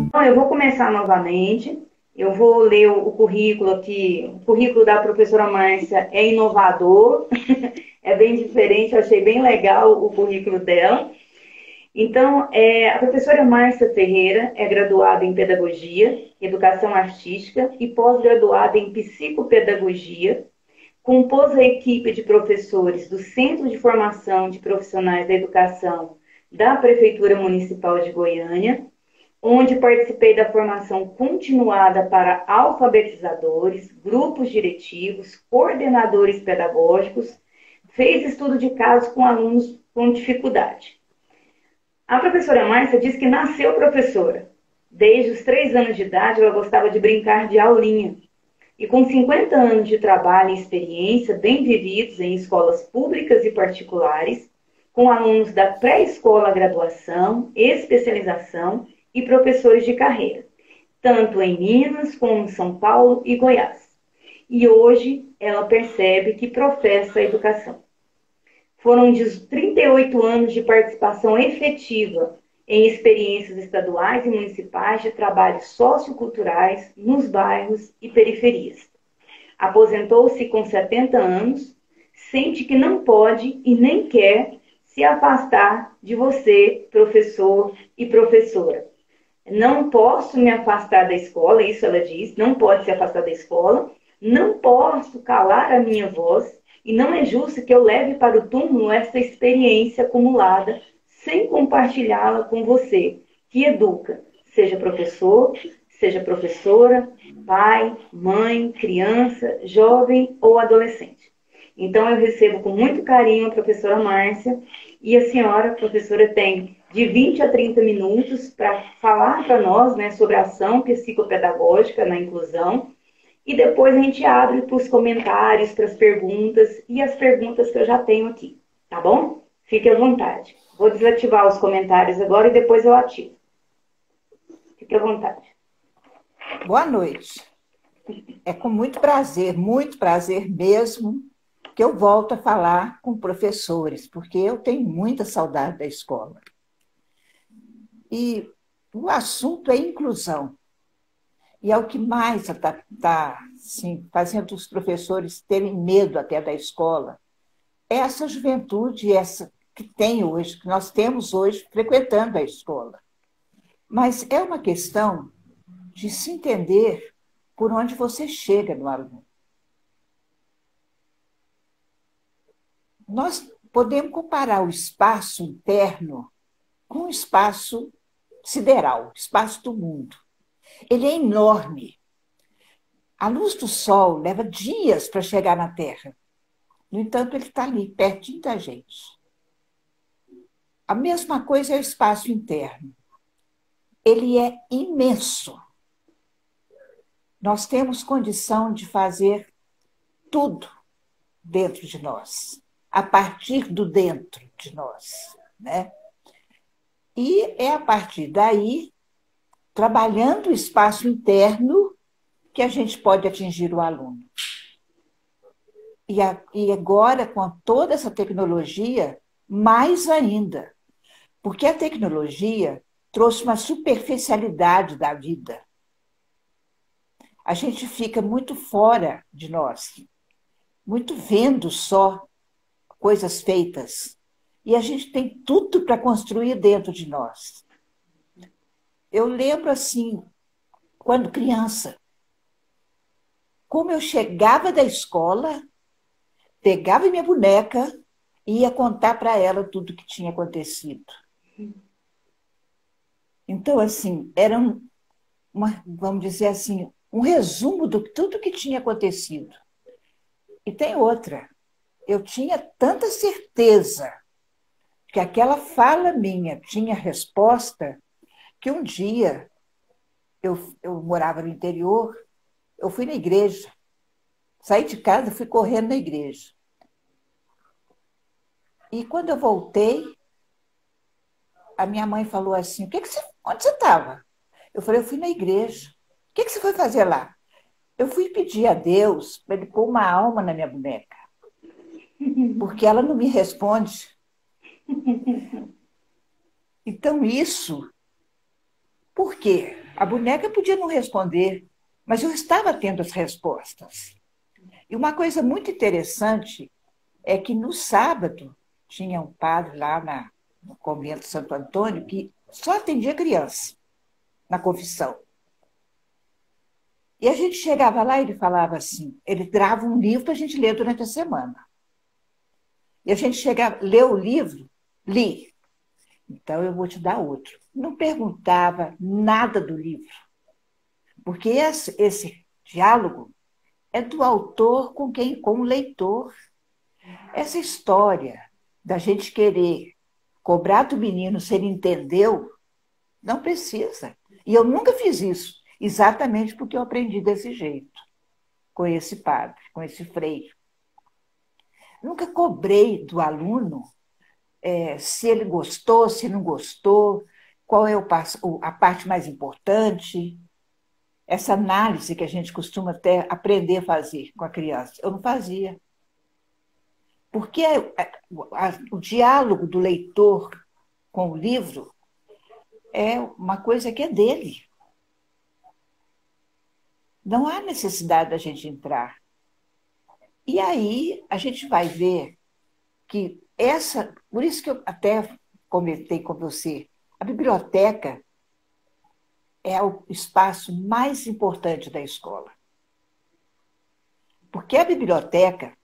Então, eu vou começar novamente. Eu vou ler o currículo aqui. O currículo da professora Márcia é inovador, é bem diferente, eu achei bem legal o currículo dela. Então, a professora Márcia Ferreira é graduada em Pedagogia, Educação Artística e pós-graduada em Psicopedagogia, compôs a equipe de professores do Centro de Formação de Profissionais da Educação da Prefeitura Municipal de Goiânia, onde participei da formação continuada para alfabetizadores, grupos diretivos, coordenadores pedagógicos, fez estudo de casos com alunos com dificuldade. A professora Márcia diz que nasceu professora. Desde os 3 anos de idade, ela gostava de brincar de aulinha. E com 50 anos de trabalho e experiência, bem vividos em escolas públicas e particulares, com alunos da pré-escola à graduação, especialização e professores de carreira, tanto em Minas como em São Paulo e Goiás. E hoje ela percebe que professa a educação. Foram 38 anos de participação efetiva em experiências estaduais e municipais de trabalhos socioculturais nos bairros e periferias. Aposentou-se com 70 anos, sente que não pode e nem quer se afastar de você, professor e professora. Não posso me afastar da escola, isso ela diz, não pode se afastar da escola, não posso calar a minha voz, e não é justo que eu leve para o túmulo essa experiência acumulada sem compartilhá-la com você, que educa, seja professor, seja professora, pai, mãe, criança, jovem ou adolescente. Então, eu recebo com muito carinho a professora Márcia, e a senhora, professora, tem de 20 a 30 minutos para falar para nós, né, sobre a ação psicopedagógica na inclusão, e depois a gente abre para os comentários, para as perguntas, e as perguntas que eu já tenho aqui, tá bom? Fique à vontade. Vou desativar os comentários agora e depois eu ativo. Fique à vontade. Boa noite. É com muito prazer mesmo, que eu volto a falar com professores, porque eu tenho muita saudade da escola. E o assunto é inclusão. E é o que mais está assim, fazendo os professores terem medo até da escola. É essa juventude, essa que tem hoje, que nós temos hoje frequentando a escola. Mas é uma questão de se entender por onde você chega no aluno. Nós podemos comparar o espaço interno com o espaço sideral, o espaço do mundo. Ele é enorme. A luz do sol leva dias para chegar na Terra. No entanto, ele está ali, pertinho da gente. A mesma coisa é o espaço interno. Ele é imenso. Nós temos condição de fazer tudo dentro de nós, a partir do dentro de nós, né? E é a partir daí, trabalhando o espaço interno, que a gente pode atingir o aluno. E agora, com toda essa tecnologia, mais ainda, porque a tecnologia trouxe uma superficialidade da vida. A gente fica muito fora de nós, muito vendo só coisas feitas. E a gente tem tudo para construir dentro de nós. Eu lembro, assim, quando criança, como eu chegava da escola, pegava minha boneca e ia contar para ela tudo o que tinha acontecido. Então, assim, era vamos dizer assim, um resumo de tudo que tinha acontecido. E tem outra. Eu tinha tanta certeza que aquela fala minha tinha resposta, que um dia eu morava no interior, eu fui na igreja. Saí de casa, fui correndo na igreja. E quando eu voltei, a minha mãe falou assim, onde você estava? Eu falei, eu fui na igreja. O que você foi fazer lá? Eu fui pedir a Deus para ele pôr uma alma na minha boneca. Porque ela não me responde. Então, isso, por quê? A boneca podia não responder, mas eu estava tendo as respostas. E uma coisa muito interessante é que no sábado tinha um padre lá no convento Santo Antônio que só atendia criança na confissão. E a gente chegava lá e ele falava assim, ele dava um livro para a gente ler durante a semana. E a gente chegava, leu o livro, li. Então eu vou te dar outro. Não perguntava nada do livro, porque esse diálogo é do autor com o leitor. Essa história da gente querer cobrar do menino se ele entendeu, não precisa. E eu nunca fiz isso, exatamente porque eu aprendi desse jeito, com esse padre, com esse freio. Nunca cobrei do aluno se ele gostou, se não gostou, qual é a parte mais importante. Essa análise que a gente costuma até aprender a fazer com a criança. Eu não fazia. Porque o diálogo do leitor com o livro é uma coisa que é dele. Não há necessidade da gente entrar. E aí a gente vai ver que por isso que eu até comentei com você, a biblioteca é o espaço mais importante da escola. Porque a biblioteca,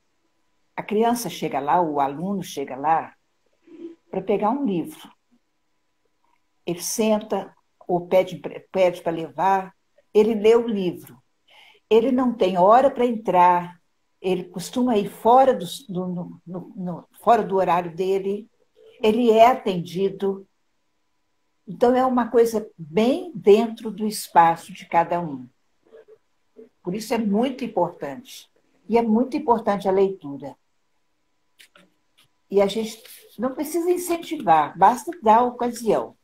a criança chega lá, o aluno chega lá para pegar um livro. Ele senta ou pede para levar, ele lê o livro. Ele não tem hora para entrar, ele costuma ir fora fora do horário dele, ele é atendido. Então, é uma coisa bem dentro do espaço de cada um. Por isso é muito importante. E é muito importante a leitura. E a gente não precisa incentivar, basta dar a ocasião.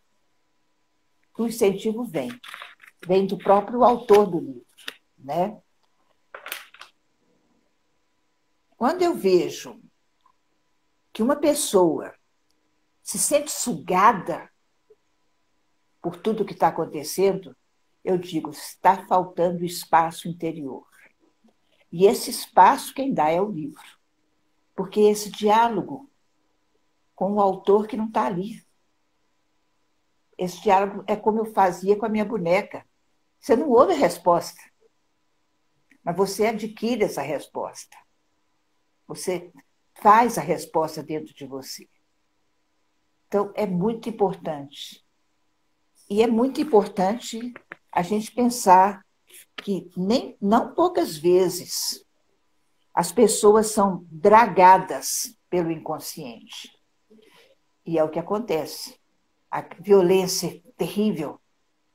O incentivo vem do próprio autor do livro, né? Quando eu vejo que uma pessoa se sente sugada por tudo que está acontecendo, eu digo, está faltando espaço interior. E esse espaço quem dá é o livro. Porque esse diálogo com o autor que não está ali. Esse diálogo é como eu fazia com a minha boneca. Você não ouve a resposta, mas você adquire essa resposta. Você faz a resposta dentro de você. Então, é muito importante. E é muito importante a gente pensar que não poucas vezes as pessoas são dragadas pelo inconsciente. E é o que acontece. A violência terrível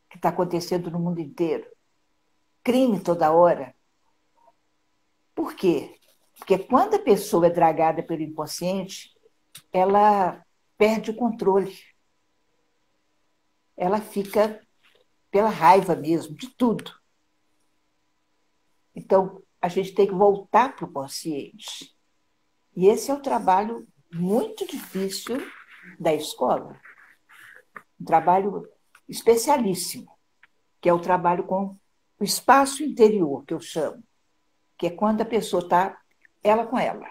que está acontecendo no mundo inteiro. Crime toda hora. Por quê? Porque quando a pessoa é dragada pelo inconsciente, ela perde o controle. Ela fica pela raiva mesmo, de tudo. Então, a gente tem que voltar para o consciente. E esse é um trabalho muito difícil da escola. Um trabalho especialíssimo, que é o trabalho com o espaço interior, que eu chamo, que é quando a pessoa está ela com ela.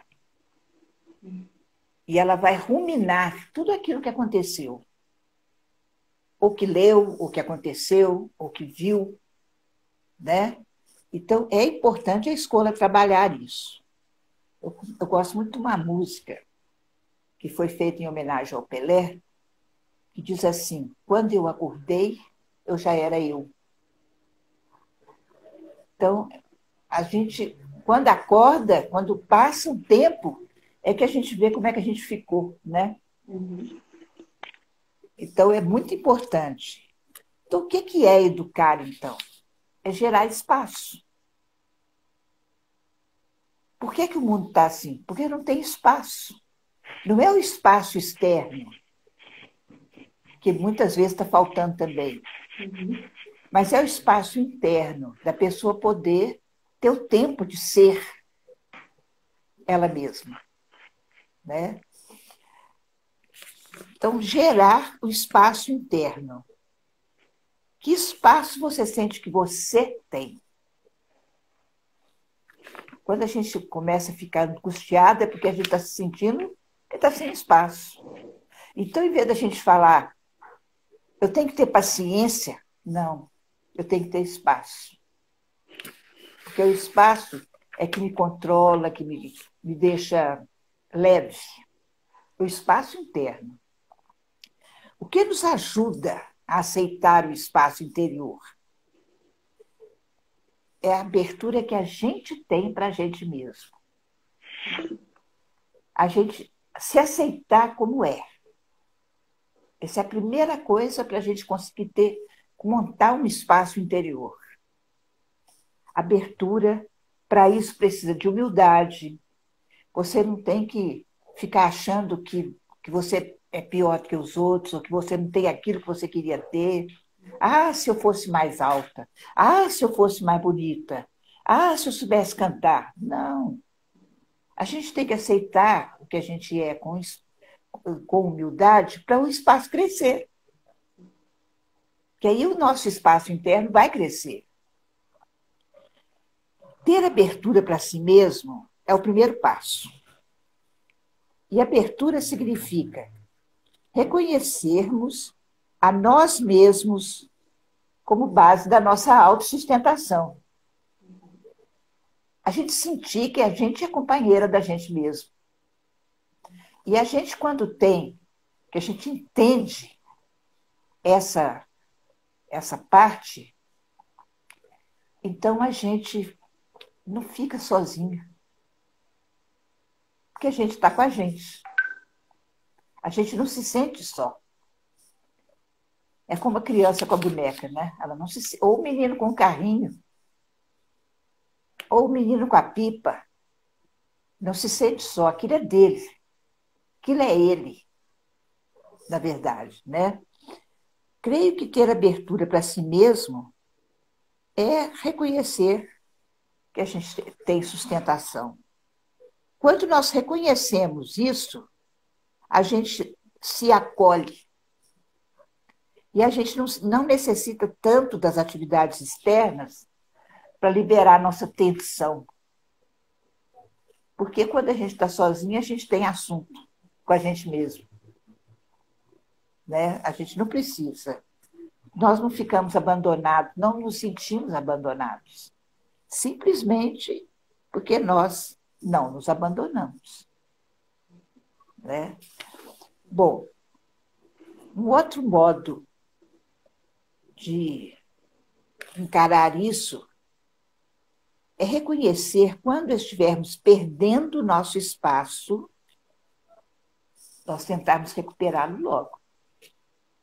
E ela vai ruminar tudo aquilo que aconteceu. Ou que leu, ou que aconteceu, ou que viu, né? Então, é importante a escola trabalhar isso. Eu gosto muito de uma música que foi feita em homenagem ao Pelé, que diz assim, quando eu acordei, eu já era eu. Então, a gente, quando acorda, quando passa um tempo, é que a gente vê como é que a gente ficou, né? Uhum. Então, é muito importante. Então, o que é educar, então? É gerar espaço. Por que o mundo está assim? Porque não tem espaço. Não é o espaço externo, que muitas vezes está faltando também, mas é o espaço interno, da pessoa poder ter o tempo de ser ela mesma, né? Então, gerar o espaço interno. Que espaço você sente que você tem? Quando a gente começa a ficar angustiada, é porque a gente está se sentindo que está sem espaço. Então, em vez da gente falar, eu tenho que ter paciência, não, eu tenho que ter espaço. Porque o espaço é que me controla, que me deixa leve. O espaço interno. O que nos ajuda a aceitar o espaço interior? É a abertura que a gente tem para a gente mesmo. A gente se aceitar como é. Essa é a primeira coisa para a gente conseguir montar um espaço interior. Abertura, para isso precisa de humildade. Você não tem que ficar achando que você é pior do que os outros, ou que você não tem aquilo que você queria ter. Ah, se eu fosse mais alta. Ah, se eu fosse mais bonita. Ah, se eu soubesse cantar. Não. A gente tem que aceitar o que a gente é com humildade para o espaço crescer. Que aí o nosso espaço interno vai crescer. Ter abertura para si mesmo é o primeiro passo. E abertura significa reconhecermos a nós mesmos como base da nossa autossustentação. A gente sentir que a gente é companheira da gente mesmo. E a gente, quando que a gente entende essa parte, então a gente não fica sozinha. Porque a gente está com a gente. A gente não se sente só. É como a criança com a boneca, né? Ela não se ou o menino com o carrinho, ou o menino com a pipa. Não se sente só. Aquilo é dele. Aquilo é ele, na verdade, né? Creio que ter abertura para si mesmo é reconhecer que a gente tem sustentação. Quando nós reconhecemos isso, a gente se acolhe. E a gente não necessita tanto das atividades externas para liberar nossa tensão. Porque quando a gente está sozinha, a gente tem assunto com a gente mesmo. Né? A gente não precisa. Nós não ficamos abandonados, não nos sentimos abandonados. Simplesmente porque nós não nos abandonamos. Né? Bom, um outro modo de encarar isso é reconhecer quando estivermos perdendo o nosso espaço, nós tentarmos recuperá-lo logo,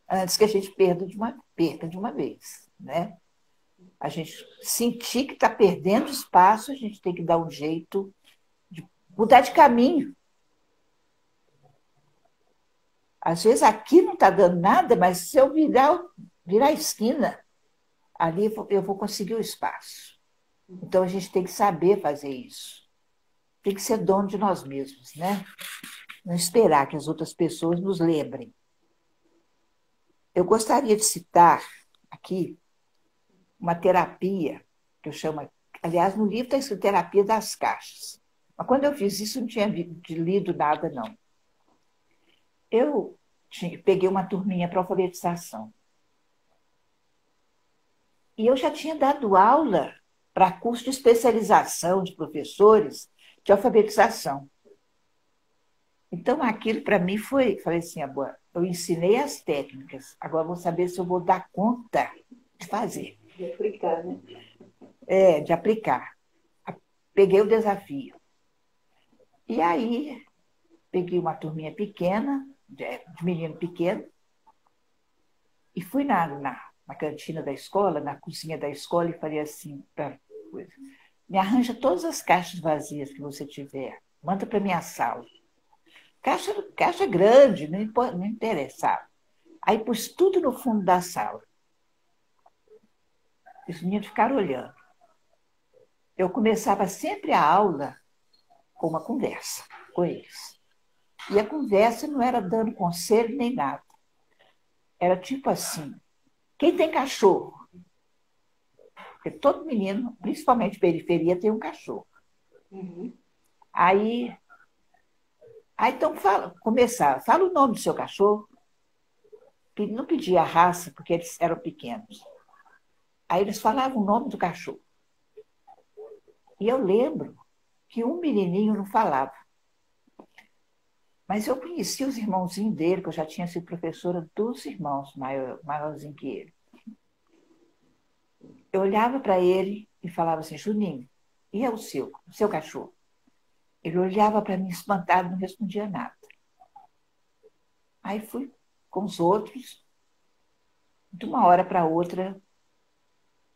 antes que a gente perca de uma vez. Né? A gente sentir que está perdendo espaço, a gente tem que dar um jeito de mudar de caminho. Às vezes aqui não está dando nada, mas se eu virar a esquina, ali eu vou conseguir o espaço. Então a gente tem que saber fazer isso. Tem que ser dono de nós mesmos, né? Não esperar que as outras pessoas nos lembrem. Eu gostaria de citar aqui uma terapia, que eu chamo. Aliás, no livro está escrito terapia das caixas. Mas quando eu fiz isso, não tinha lido nada, não. Eu peguei uma turminha para alfabetização. E eu já tinha dado aula para curso de especialização de professores de alfabetização. Então, aquilo para mim falei assim, agora, eu ensinei as técnicas, agora vou saber se eu vou dar conta de fazer. De aplicar, né? De aplicar. Peguei o desafio. E aí, peguei uma turminha pequena, de menino pequeno, e fui na cantina da escola, na cozinha da escola, e falei assim, me arranja todas as caixas vazias que você tiver, manda para minha sala. Caixa grande, não interessava. Aí pus tudo no fundo da sala. Os meninos ficaram olhando. Eu começava sempre a aula com uma conversa com eles. E a conversa não era dando conselho nem nada. Era tipo assim, quem tem cachorro? Porque todo menino, principalmente periferia, tem um cachorro. Uhum. Aí, então fala o nome do seu cachorro. Não pedia a raça, porque eles eram pequenos. Aí eles falavam o nome do cachorro. E eu lembro que um menininho não falava. Mas eu conhecia os irmãozinhos dele, que eu já tinha sido professora dos irmãos maiorzinhos que ele. Eu olhava para ele e falava assim, Juninho, e é o seu cachorro? Ele olhava para mim espantado, não respondia nada. Aí fui com os outros, de uma hora para outra,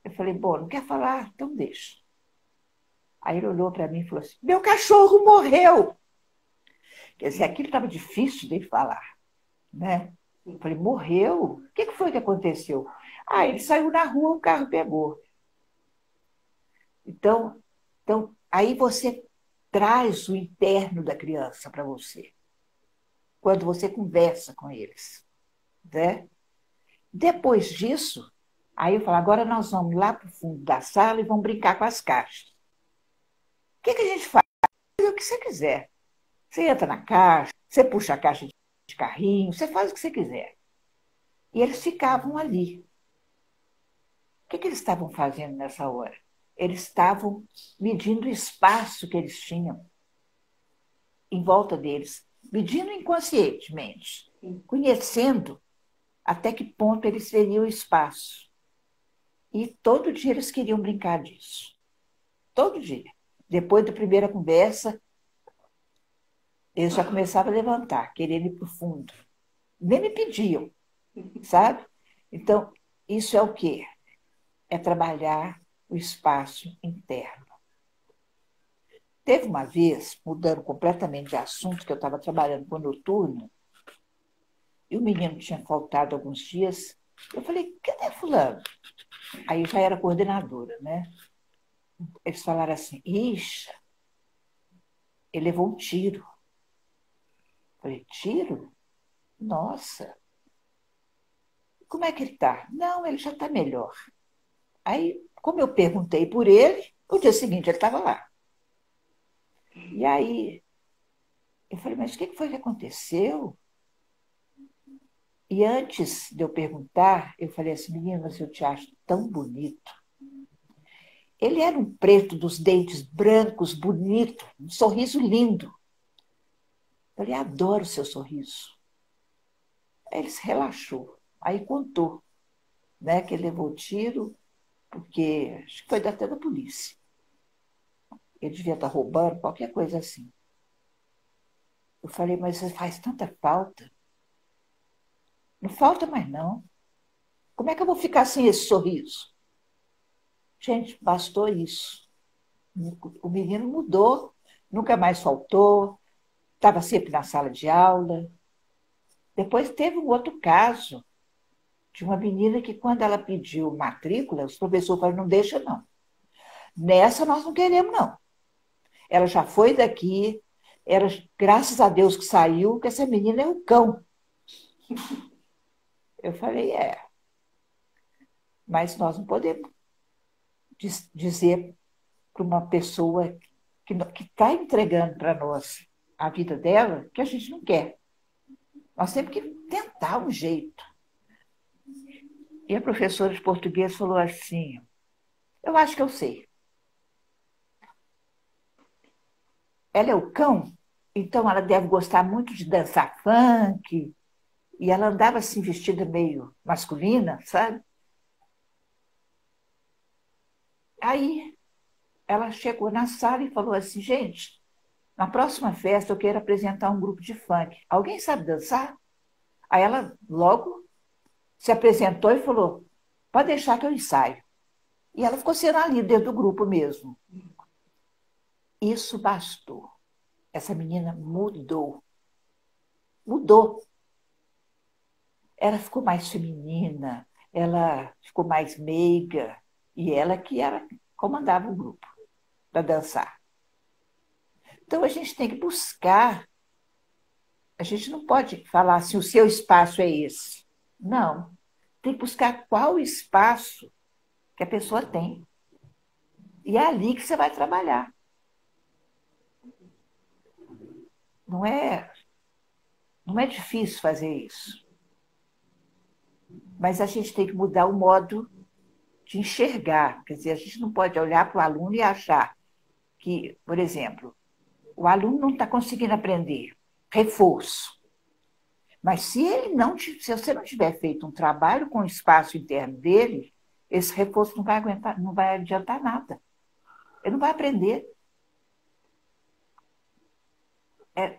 eu falei, bom, não quer falar? Então deixa. Aí ele olhou para mim e falou assim, meu cachorro morreu! Quer dizer, aquilo estava difícil de falar, né? Eu falei, morreu? O que foi que aconteceu? Ah, ele saiu na rua, o carro pegou. Então, aí você traz o interno da criança para você, quando você conversa com eles, né? Depois disso, aí eu falo, agora nós vamos lá para o fundo da sala e vamos brincar com as caixas. O que a gente faz? O que você quiser. Você entra na caixa, você puxa a caixa de carrinho, você faz o que você quiser. E eles ficavam ali. O que eles estavam fazendo nessa hora? Eles estavam medindo o espaço que eles tinham em volta deles, medindo inconscientemente, conhecendo até que ponto eles teriam espaço. E todo dia eles queriam brincar disso. Todo dia. Depois da primeira conversa, eles já começavam a levantar, querendo ir para o fundo. Nem me pediam, sabe? Então, isso é o quê? É trabalhar o espaço interno. Teve uma vez, mudando completamente de assunto, que eu estava trabalhando com noturno, e o menino tinha faltado alguns dias. Eu falei, cadê fulano? Aí já era coordenadora, né? Eles falaram assim, ixi, ele levou um tiro. Eu falei, tiro? Nossa, como é que ele está? Não, ele já está melhor. Aí, como eu perguntei por ele, no dia seguinte ele estava lá. E aí, eu falei, mas o que foi que aconteceu? E antes de eu perguntar, eu falei assim, menina, mas eu te acho tão bonito. Ele era um preto dos dentes brancos, bonito, um sorriso lindo. Eu falei, adoro o seu sorriso. Aí ele se relaxou. Aí contou, né, que ele levou tiro, porque acho que foi até da polícia. Ele devia estar roubando, qualquer coisa assim. Eu falei, mas faz tanta falta. Não falta mais, não. Como é que eu vou ficar sem esse sorriso? Gente, bastou isso. O menino mudou, nunca mais faltou, estava sempre na sala de aula. Depois teve um outro caso de uma menina que, quando ela pediu matrícula, os professores falaram, não deixa, não. Nessa nós não queremos, não. Ela já foi daqui, era, graças a Deus que saiu, que essa menina é um cão. Eu falei, mas nós não podemos dizer para uma pessoa que está entregando para nós a vida dela que a gente não quer. Nós temos que tentar um jeito. E a professora de português falou assim, eu acho que eu sei. Ela é o cão, então ela deve gostar muito de dançar funk, e ela andava assim vestida meio masculina, sabe? Aí ela chegou na sala e falou assim, gente, na próxima festa eu quero apresentar um grupo de funk. Alguém sabe dançar? Aí ela logo se apresentou e falou, pode deixar que eu ensaio. E ela ficou sendo a líder do grupo mesmo. Isso bastou. Essa menina mudou. Mudou. Ela ficou mais feminina, ela ficou mais meiga, e ela que comandava o grupo para dançar. Então a gente tem que buscar A gente não pode falar assim, o seu espaço é esse. Não. Tem que buscar qual espaço que a pessoa tem. E é ali que você vai trabalhar. Não é, não é difícil fazer isso. Mas a gente tem que mudar o modo de enxergar. Quer dizer, a gente não pode olhar para o aluno e achar que, por exemplo, o aluno não está conseguindo aprender. Reforço. Mas se você não tiver feito um trabalho com o espaço interno dele, esse reforço não vai aguentar, não vai adiantar nada. Ele não vai aprender.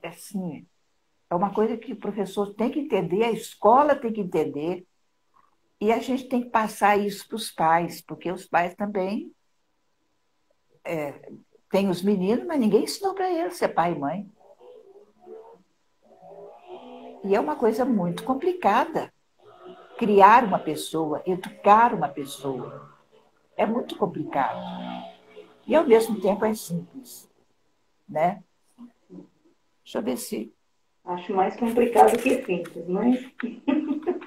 Assim, é uma coisa que o professor tem que entender, a escola tem que entender, e a gente tem que passar isso para os pais, porque os pais também têm os meninos, mas ninguém ensinou para eles ser pai e mãe. E é uma coisa muito complicada. Criar uma pessoa, educar uma pessoa, é muito complicado. E, ao mesmo tempo, é simples. Né? Deixa eu ver se... Acho mais complicado do que simples, mas...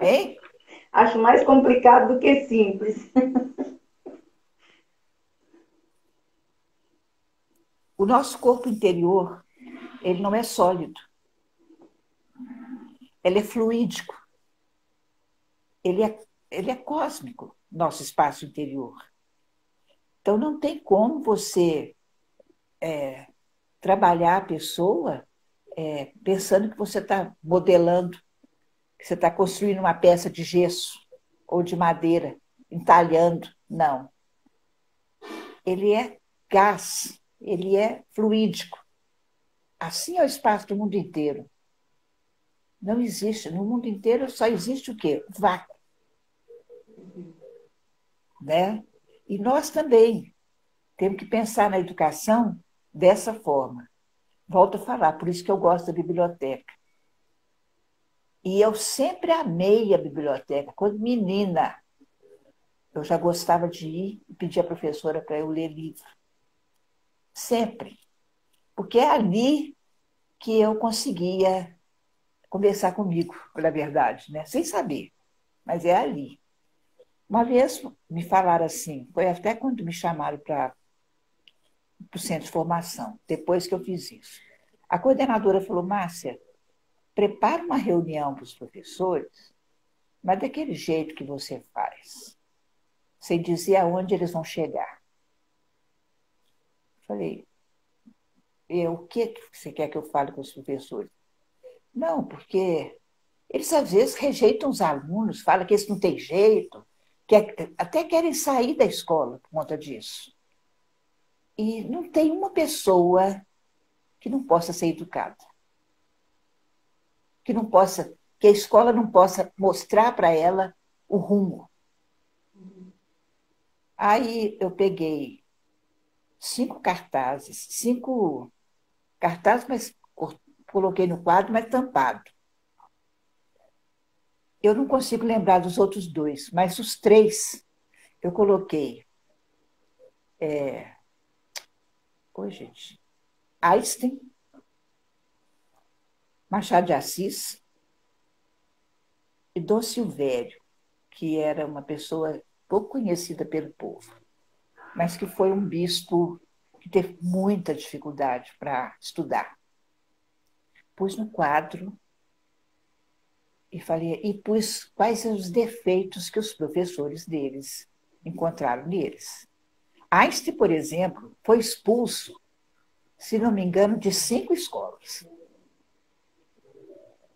Hein? Acho mais complicado do que simples. O nosso corpo interior, ele não é sólido. Ele é fluídico. Ele é cósmico, nosso espaço interior. Então, não tem como você trabalhar a pessoa pensando que você está modelando, que você está construindo uma peça de gesso ou de madeira, entalhando. Não. Ele é gás, ele é fluídico. Assim é o espaço do mundo inteiro. Não existe. No mundo inteiro só existe o quê? Vácuo. Né? E nós também temos que pensar na educação dessa forma. Volto a falar, por isso que eu gosto da biblioteca. E eu sempre amei a biblioteca. Quando menina, eu já gostava de ir e pedir à professora para eu ler livro. Sempre. Porque é ali que eu conseguia conversar comigo, pela verdade, né? Sem saber, mas é ali. Uma vez me falaram assim, foi até quando me chamaram para o centro de formação, depois que eu fiz isso. A coordenadora falou, Márcia, prepara uma reunião para os professores, mas daquele jeito que você faz, sem dizer aonde eles vão chegar. Falei, o que você quer que eu fale com os professores? Não, porque eles às vezes rejeitam os alunos, falam que eles não têm jeito, que até querem sair da escola por conta disso. E não tem uma pessoa que não possa ser educada, que a escola não possa mostrar para ela o rumo. Aí eu peguei 5 cartazes, mas coloquei no quadro, mas tampado. Eu não consigo lembrar dos outros 2, mas os 3 eu coloquei. Oi, gente. Einstein, Machado de Assis e Dom Silvério, que era uma pessoa pouco conhecida pelo povo, mas que foi um bispo que teve muita dificuldade para estudar. Pus no quadro e pus quais são os defeitos que os professores deles encontraram neles. Einstein, por exemplo, foi expulso, se não me engano, de 5 escolas.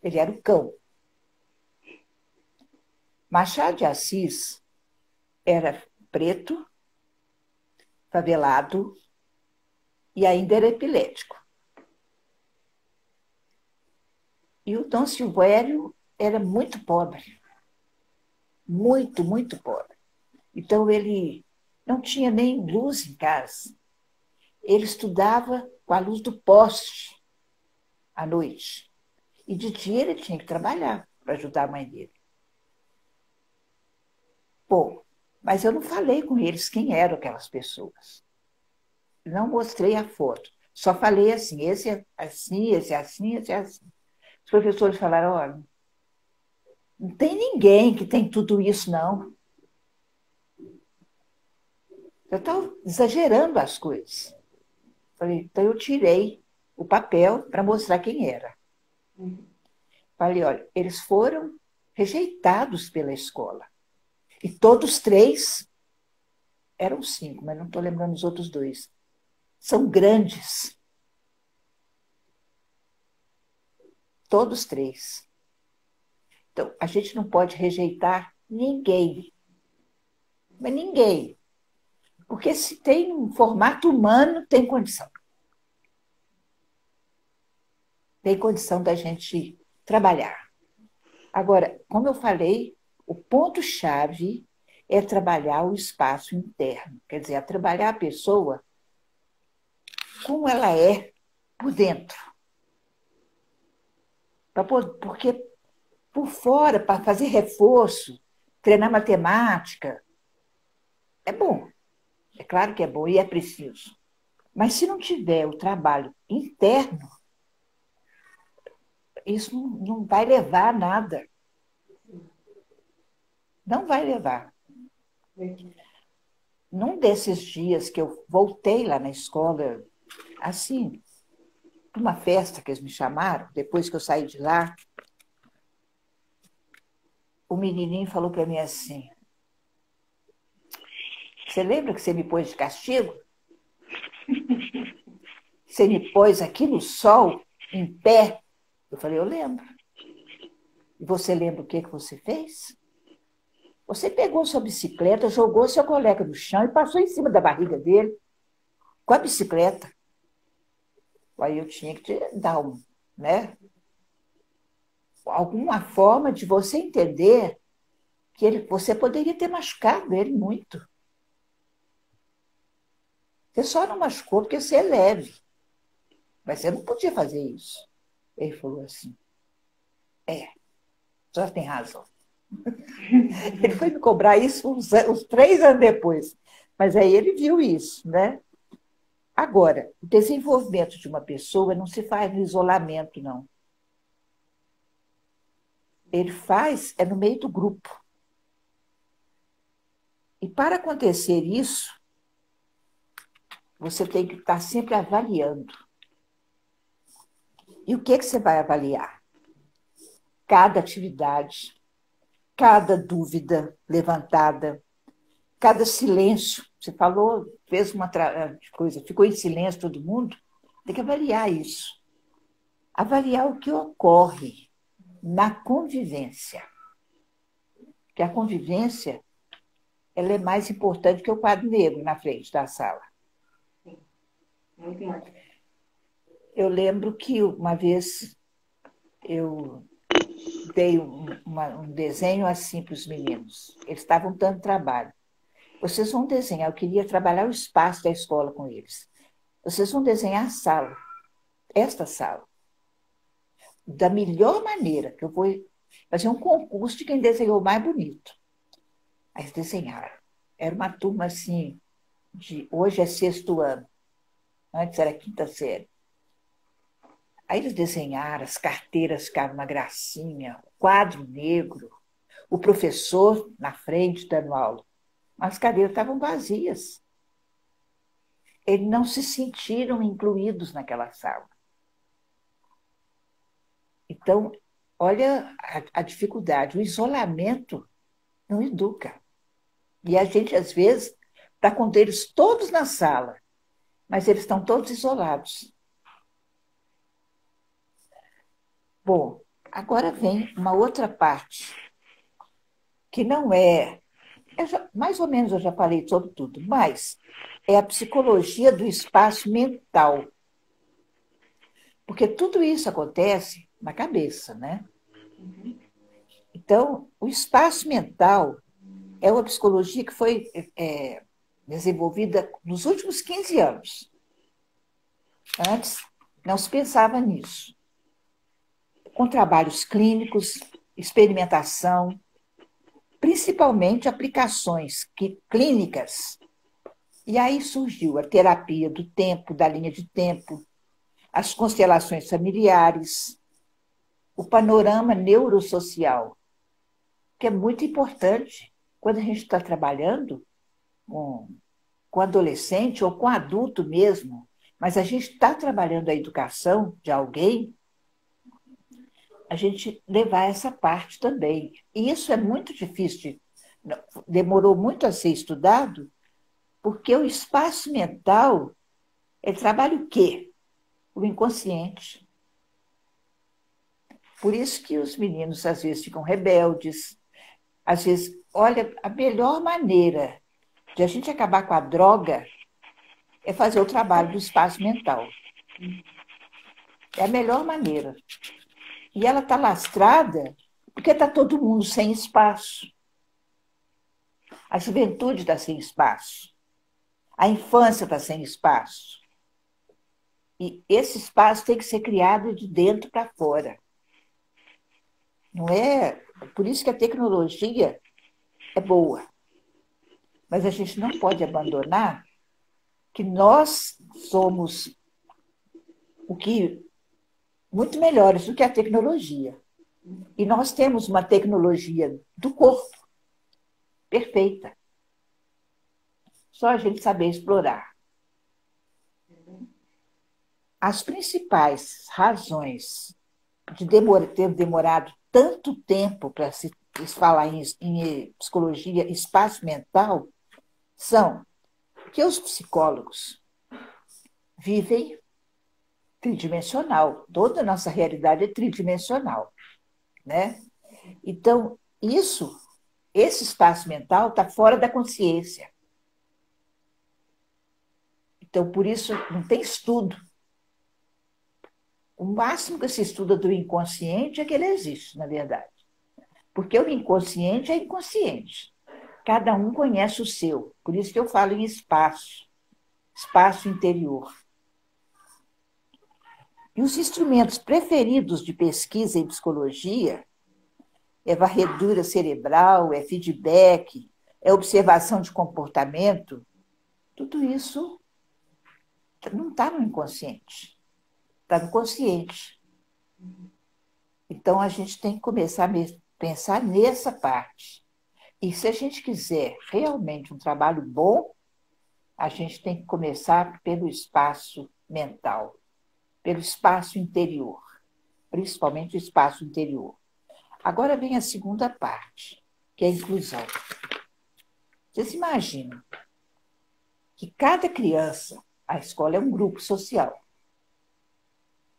Ele era o cão. Machado de Assis era preto, favelado e ainda era epilético. E o Dom Silvério era muito pobre. Muito, muito pobre. Então, ele não tinha nem luz em casa. Ele estudava com a luz do poste à noite. E de dia ele tinha que trabalhar para ajudar a mãe dele. Bom, mas eu não falei com eles quem eram aquelas pessoas. Não mostrei a foto. Só falei assim, esse é assim, esse é assim, esse é assim. Os professores falaram, olha, não tem ninguém que tem tudo isso, não. Eu estava exagerando as coisas. Falei, então eu tirei o papel para mostrar quem era. Falei, olha, eles foram rejeitados pela escola. E todos três, eram cinco, mas não estou lembrando os outros dois, são grandes. Todos três. Então, a gente não pode rejeitar ninguém. Mas ninguém. Porque se tem um formato humano, tem condição. Tem condição da gente trabalhar. Agora, como eu falei, o ponto-chave é trabalhar o espaço interno. Quer dizer, é trabalhar a pessoa como ela é por dentro. Porque por fora, para fazer reforço, treinar matemática, é bom. É claro que é bom e é preciso. Mas se não tiver o trabalho interno, isso não vai levar a nada. Não vai levar. Num desses dias que eu voltei lá na escola, assim, para uma festa que eles me chamaram, depois que eu saí de lá, o menininho falou para mim assim, você lembra que você me pôs de castigo? Você me pôs aqui no sol, em pé? Eu falei, eu lembro. E você lembra o que você fez? Você pegou sua bicicleta, jogou seu colega no chão e passou em cima da barriga dele com a bicicleta. Aí eu tinha que te dar né, alguma forma de você entender que você poderia ter machucado ele muito. Você só não machucou porque você é leve. Mas você não podia fazer isso. Ele falou assim, já tem razão. Ele foi me cobrar isso uns 3 anos depois. Mas aí ele viu isso, né? Agora, o desenvolvimento de uma pessoa não se faz no isolamento, não. Ele faz no meio do grupo. E para acontecer isso, você tem que estar sempre avaliando. E o que você vai avaliar? Cada atividade, cada dúvida levantada, cada silêncio. Você falou, fez uma coisa, ficou em silêncio todo mundo. Tem que avaliar isso. Avaliar o que ocorre na convivência. Porque a convivência ela é mais importante que o quadro negro na frente da sala. Muito mais. Eu lembro que uma vez eu dei um desenho assim para os meninos. Eles estavam dando trabalho. Vocês vão desenhar, eu queria trabalhar o espaço da escola com eles. Vocês vão desenhar a sala, esta sala, da melhor maneira, que eu vou fazer um concurso de quem desenhou mais bonito. Aí eles desenharam. Era uma turma assim, hoje é 6º ano, antes era 5ª série. Aí eles desenharam, as carteiras ficavam uma gracinha, quadro negro, o professor na frente dando aula. As cadeiras estavam vazias. Eles não se sentiram incluídos naquela sala. Então, olha a dificuldade. O isolamento não educa. E a gente, às vezes, está com eles todos na sala, mas eles estão todos isolados. Bom, agora vem uma outra parte, que não é... mais ou menos eu já falei sobre tudo, mas é a psicologia do espaço mental. Porque tudo isso acontece na cabeça, né? Então, o espaço mental é uma psicologia que foi desenvolvida nos últimos 15 anos. Antes, não se pensava nisso. Com trabalhos clínicos, experimentação, principalmente aplicações clínicas. E aí surgiu a terapia do tempo, da linha de tempo, as constelações familiares, o panorama neurosocial, que é muito importante quando a gente está trabalhando com adolescente ou com adulto mesmo, mas a gente está trabalhando a educação de alguém, a gente levar essa parte também. E isso é muito difícil, demorou muito a ser estudado, porque o espaço mental trabalha o quê? O inconsciente. Por isso que os meninos às vezes ficam rebeldes, às vezes, olha, a melhor maneira de a gente acabar com a droga é fazer o trabalho do espaço mental. É a melhor maneira. E ela está lastrada porque está todo mundo sem espaço. A juventude está sem espaço. A infância está sem espaço. E esse espaço tem que ser criado de dentro para fora. Não é? Por isso que a tecnologia é boa. Mas a gente não pode abandonar que nós somos muito melhores do que a tecnologia. E nós temos uma tecnologia do corpo perfeita. Só a gente saber explorar. As principais razões de ter demorado tanto tempo para se falar em psicologia espaço mental são que os psicólogos vivem tridimensional. Toda a nossa realidade é tridimensional, né? Então, esse espaço mental está fora da consciência. Então, por isso, não tem estudo. O máximo que se estuda do inconsciente é que ele existe, na verdade. Porque o inconsciente é inconsciente. Cada um conhece o seu. Por isso que eu falo em espaço interior. E os instrumentos preferidos de pesquisa em psicologia é varredura cerebral, é feedback, é observação de comportamento. Tudo isso não está no inconsciente, está no consciente. Então, a gente tem que começar a pensar nessa parte. E se a gente quiser realmente um trabalho bom, a gente tem que começar pelo espaço mental, pelo espaço interior, principalmente o espaço interior. Agora vem a segunda parte, que é a inclusão. Vocês imaginam que cada criança, a escola é um grupo social.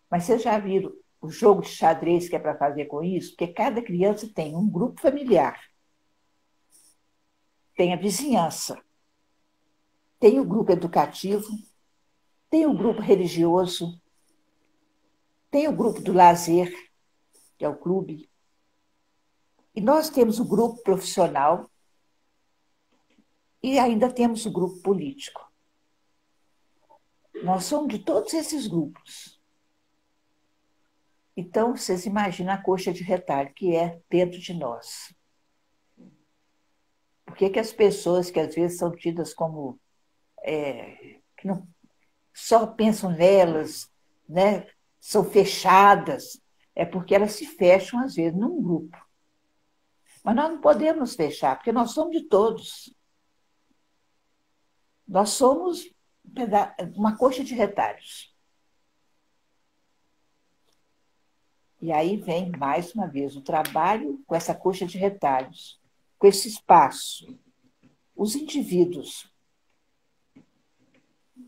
Mas vocês já viram o jogo de xadrez que é para fazer com isso? Porque cada criança tem um grupo familiar, tem a vizinhança, tem o grupo educativo, tem o grupo religioso, tem o grupo do lazer, que é o clube, e nós temos o grupo profissional e ainda temos o grupo político. Nós somos de todos esses grupos. Então, vocês imaginam a coxa de retalho que é dentro de nós. Por que as pessoas que às vezes são tidas como que não, só pensam nelas, né, são fechadas, é porque elas se fecham às vezes num grupo. Mas nós não podemos nos fechar, porque nós somos de todos. Nós somos uma coxa de retalhos. E aí vem, mais uma vez, o trabalho com essa coxa de retalhos, com esse espaço. Os indivíduos.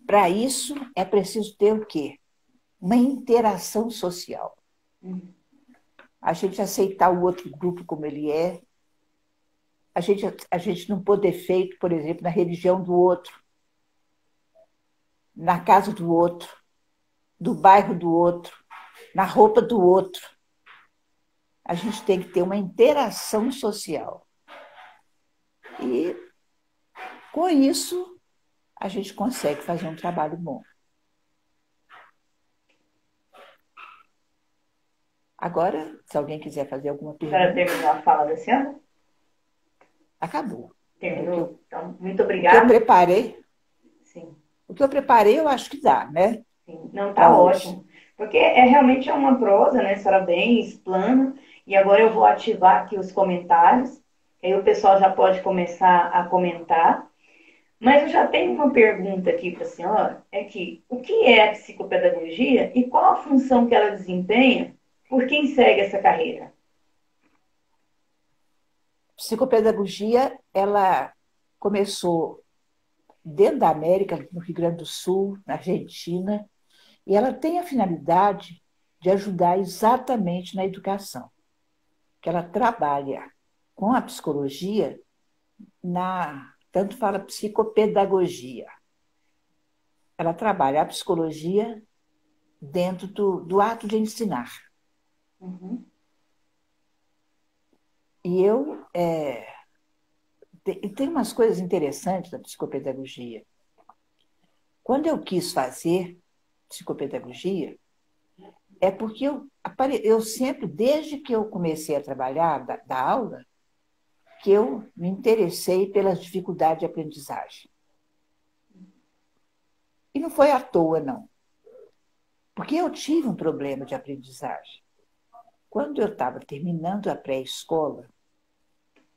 Para isso, é preciso ter o quê? Uma interação social. A gente aceitar o outro grupo como ele é. A gente não pôr defeito, por exemplo, na religião do outro, na casa do outro, do bairro do outro, na roupa do outro. A gente tem que ter uma interação social. E, com isso, a gente consegue fazer um trabalho bom. Agora, se alguém quiser fazer alguma pergunta... A senhora terminou a fala da senhora? Acabou. Terminou. Então, muito obrigada. O que eu preparei... Sim. O que eu preparei, eu acho que dá, né? Sim. Não, está ótimo. Porque realmente é uma prosa, né? A senhora bem explana. E agora eu vou ativar aqui os comentários. Aí o pessoal já pode começar a comentar. Mas eu já tenho uma pergunta aqui para a senhora, é que o que é a psicopedagogia e qual a função que ela desempenha por quem segue essa carreira? Psicopedagogia, ela começou dentro da América, no Rio Grande do Sul, na Argentina, e ela tem a finalidade de ajudar exatamente na educação, que ela trabalha com a psicologia tanto fala psicopedagogia. Ela trabalha a psicologia dentro do ato de ensinar. Uhum. E tem umas coisas interessantes da psicopedagogia. Quando eu quis fazer psicopedagogia, é porque eu sempre, desde que eu comecei a trabalhar da aula, que eu me interessei pelas dificuldades de aprendizagem. E não foi à toa, não. Porque eu tive um problema de aprendizagem. Quando eu estava terminando a pré-escola,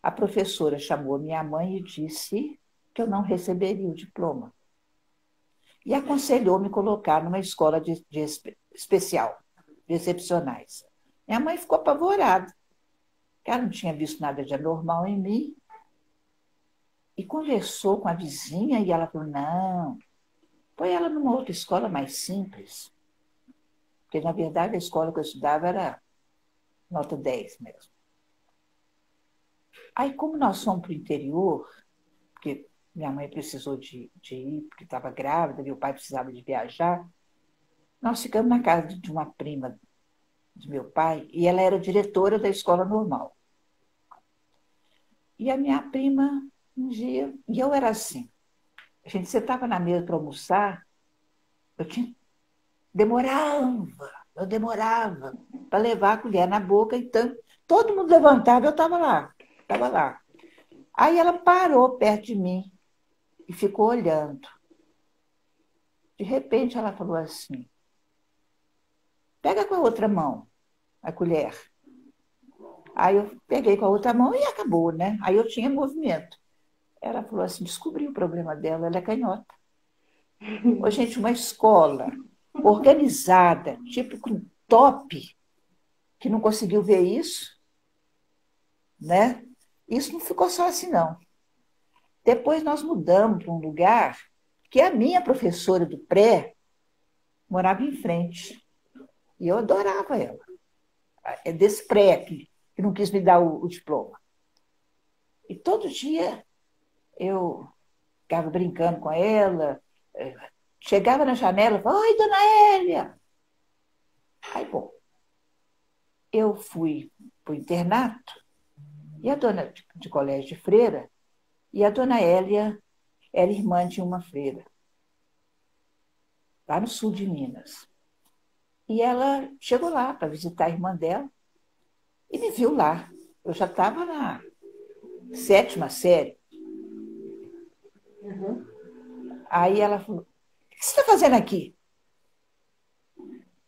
a professora chamou minha mãe e disse que eu não receberia o diploma. E aconselhou me colocar numa escola especial, de excepcionais. Minha mãe ficou apavorada. Ela não tinha visto nada de anormal em mim. E conversou com a vizinha e ela falou, não, põe ela numa outra escola mais simples. Porque, na verdade, a escola que eu estudava era nota 10 mesmo. Aí, como nós fomos para o interior, porque minha mãe precisou de ir, porque estava grávida, meu pai precisava de viajar, nós ficamos na casa de uma prima de meu pai, e ela era diretora da escola normal. E a minha prima, um dia, e eu era assim, a gente sentava na mesa para almoçar, eu tinha, eu demorava para levar a colher na boca, então todo mundo levantava, eu estava lá. Aí ela parou perto de mim e ficou olhando. De repente ela falou assim, pega com a outra mão a colher. Aí eu peguei com a outra mão e acabou, né? Aí eu tinha movimento. Ela falou assim, descobri o problema dela, ela é canhota. Ô, gente, uma escola organizada, tipo com top, que não conseguiu ver isso, né? Isso não ficou só assim, não. Depois nós mudamos para um lugar que a minha professora do pré morava em frente. E eu adorava ela. É desse pré que não quis me dar o diploma. E todo dia eu ficava brincando com ela, chegava na janela e falava, oi, dona Hélia. Aí, bom, eu fui para o internato, e a dona de colégio de freira, e a dona Hélia era irmã de uma freira, lá no sul de Minas. E ela chegou lá para visitar a irmã dela e me viu lá. Eu já estava na 7ª série. Uhum. Aí ela falou, o que você está fazendo aqui?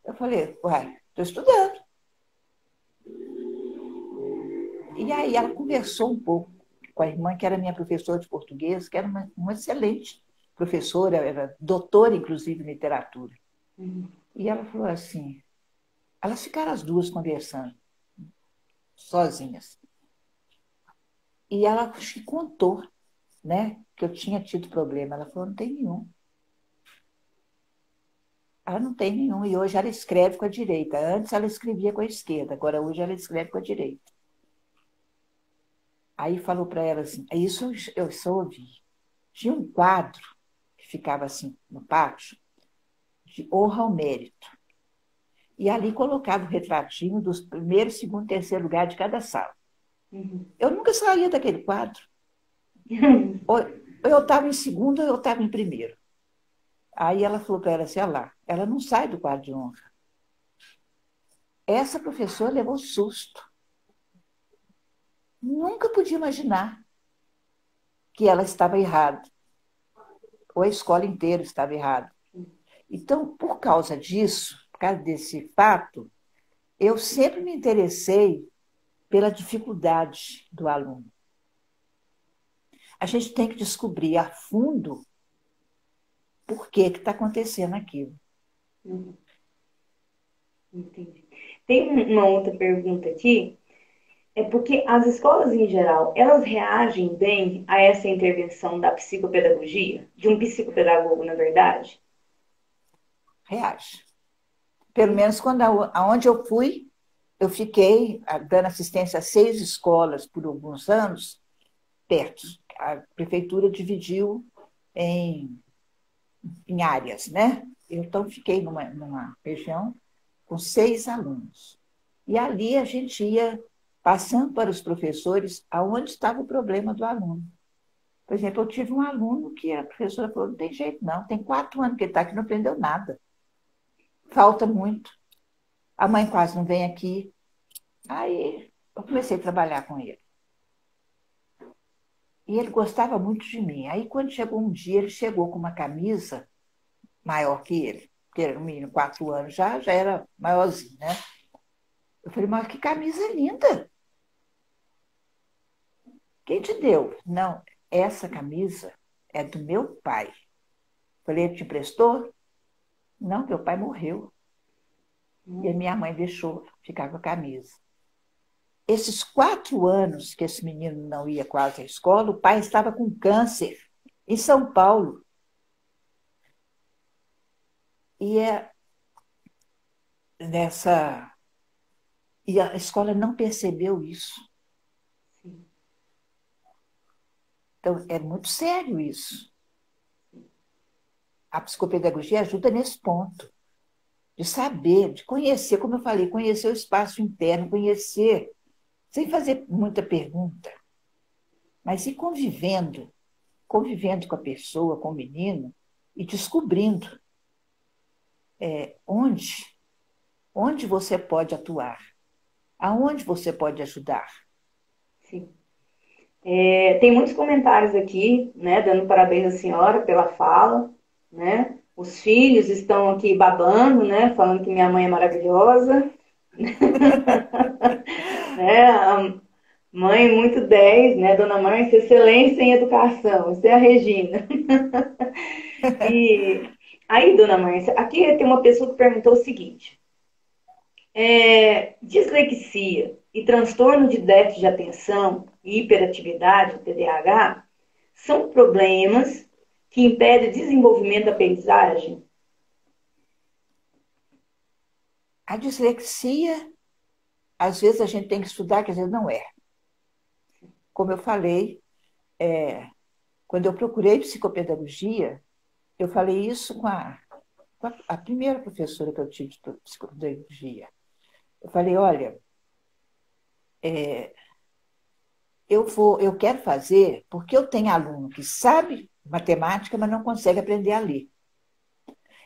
Eu falei, uai, estou estudando. E aí ela conversou um pouco com a irmã, que era minha professora de português, que era uma excelente professora, era doutora, inclusive, em literatura. Uhum. E ela falou assim, elas ficaram as duas conversando, sozinhas. E ela contou, né, que eu tinha tido problema. Ela falou, não tem nenhum. Ela não tem nenhum. E hoje ela escreve com a direita. Antes ela escrevia com a esquerda, agora hoje ela escreve com a direita. Aí falou para ela assim, isso eu só ouvi. Tinha um quadro que ficava assim no pátio, de honra ao mérito. E ali colocava o retratinho dos primeiro, segundo, terceiro lugar de cada sala. Uhum. Eu nunca saía daquele quadro. Ou eu estava em segundo ou eu estava em primeiro. Aí ela falou para ela assim, olha lá, ela não sai do quadro de honra. Essa professora levou susto. Nunca podia imaginar que ela estava errada, ou a escola inteira estava errada. Então, por causa disso, por causa desse fato, eu sempre me interessei pela dificuldade do aluno. A gente tem que descobrir a fundo por que está acontecendo aquilo. Entendi. Tem uma outra pergunta aqui, é porque as escolas em geral, elas reagem bem a essa intervenção da psicopedagogia, de um psicopedagogo, na verdade? Reage. Pelo menos quando aonde eu fui, eu fiquei dando assistência a 6 escolas por alguns anos, perto. A prefeitura dividiu em áreas, né? Eu, então, fiquei numa região com 6 alunos. E ali a gente ia passando para os professores aonde estava o problema do aluno. Por exemplo, eu tive um aluno que a professora falou, não tem jeito não, tem 4 anos que ele está aqui, não aprendeu nada. Falta muito. A mãe quase não vem aqui. Aí eu comecei a trabalhar com ele. E ele gostava muito de mim. Aí, quando chegou um dia, ele chegou com uma camisa maior que ele, porque era um menino, 4 anos, já era maiorzinho, né? Eu falei, mas que camisa linda! Quem te deu? Não, essa camisa é do meu pai. Eu falei, ele te emprestou? Não, meu pai morreu. E a minha mãe deixou ficar com a camisa. Esses 4 anos que esse menino não ia quase à escola, o pai estava com câncer em São Paulo. E e a escola não percebeu isso. Então, é muito sério isso. A psicopedagogia ajuda nesse ponto, de saber, de conhecer, como eu falei, conhecer o espaço interno, conhecer, sem fazer muita pergunta, mas ir convivendo com a pessoa, com o menino, e descobrindo onde você pode atuar, aonde você pode ajudar. Sim. Tem muitos comentários aqui, né, dando parabéns à senhora pela fala, né? Os filhos estão aqui babando, né, falando que minha mãe é maravilhosa. Né? A mãe muito 10, né? Dona Márcia, excelência em educação. Isso é a Regina. E aí, Dona Márcia, aqui tem uma pessoa que perguntou o seguinte: dislexia e transtorno de déficit de atenção e hiperatividade, TDAH, são problemas que impedem o desenvolvimento da aprendizagem? A dislexia, às vezes a gente tem que estudar, quer dizer, não é. Como eu falei, quando eu procurei psicopedagogia, eu falei isso com a primeira professora que eu tive de psicopedagogia. Eu falei, olha, eu quero fazer porque eu tenho aluno que sabe matemática, mas não consegue aprender a ler.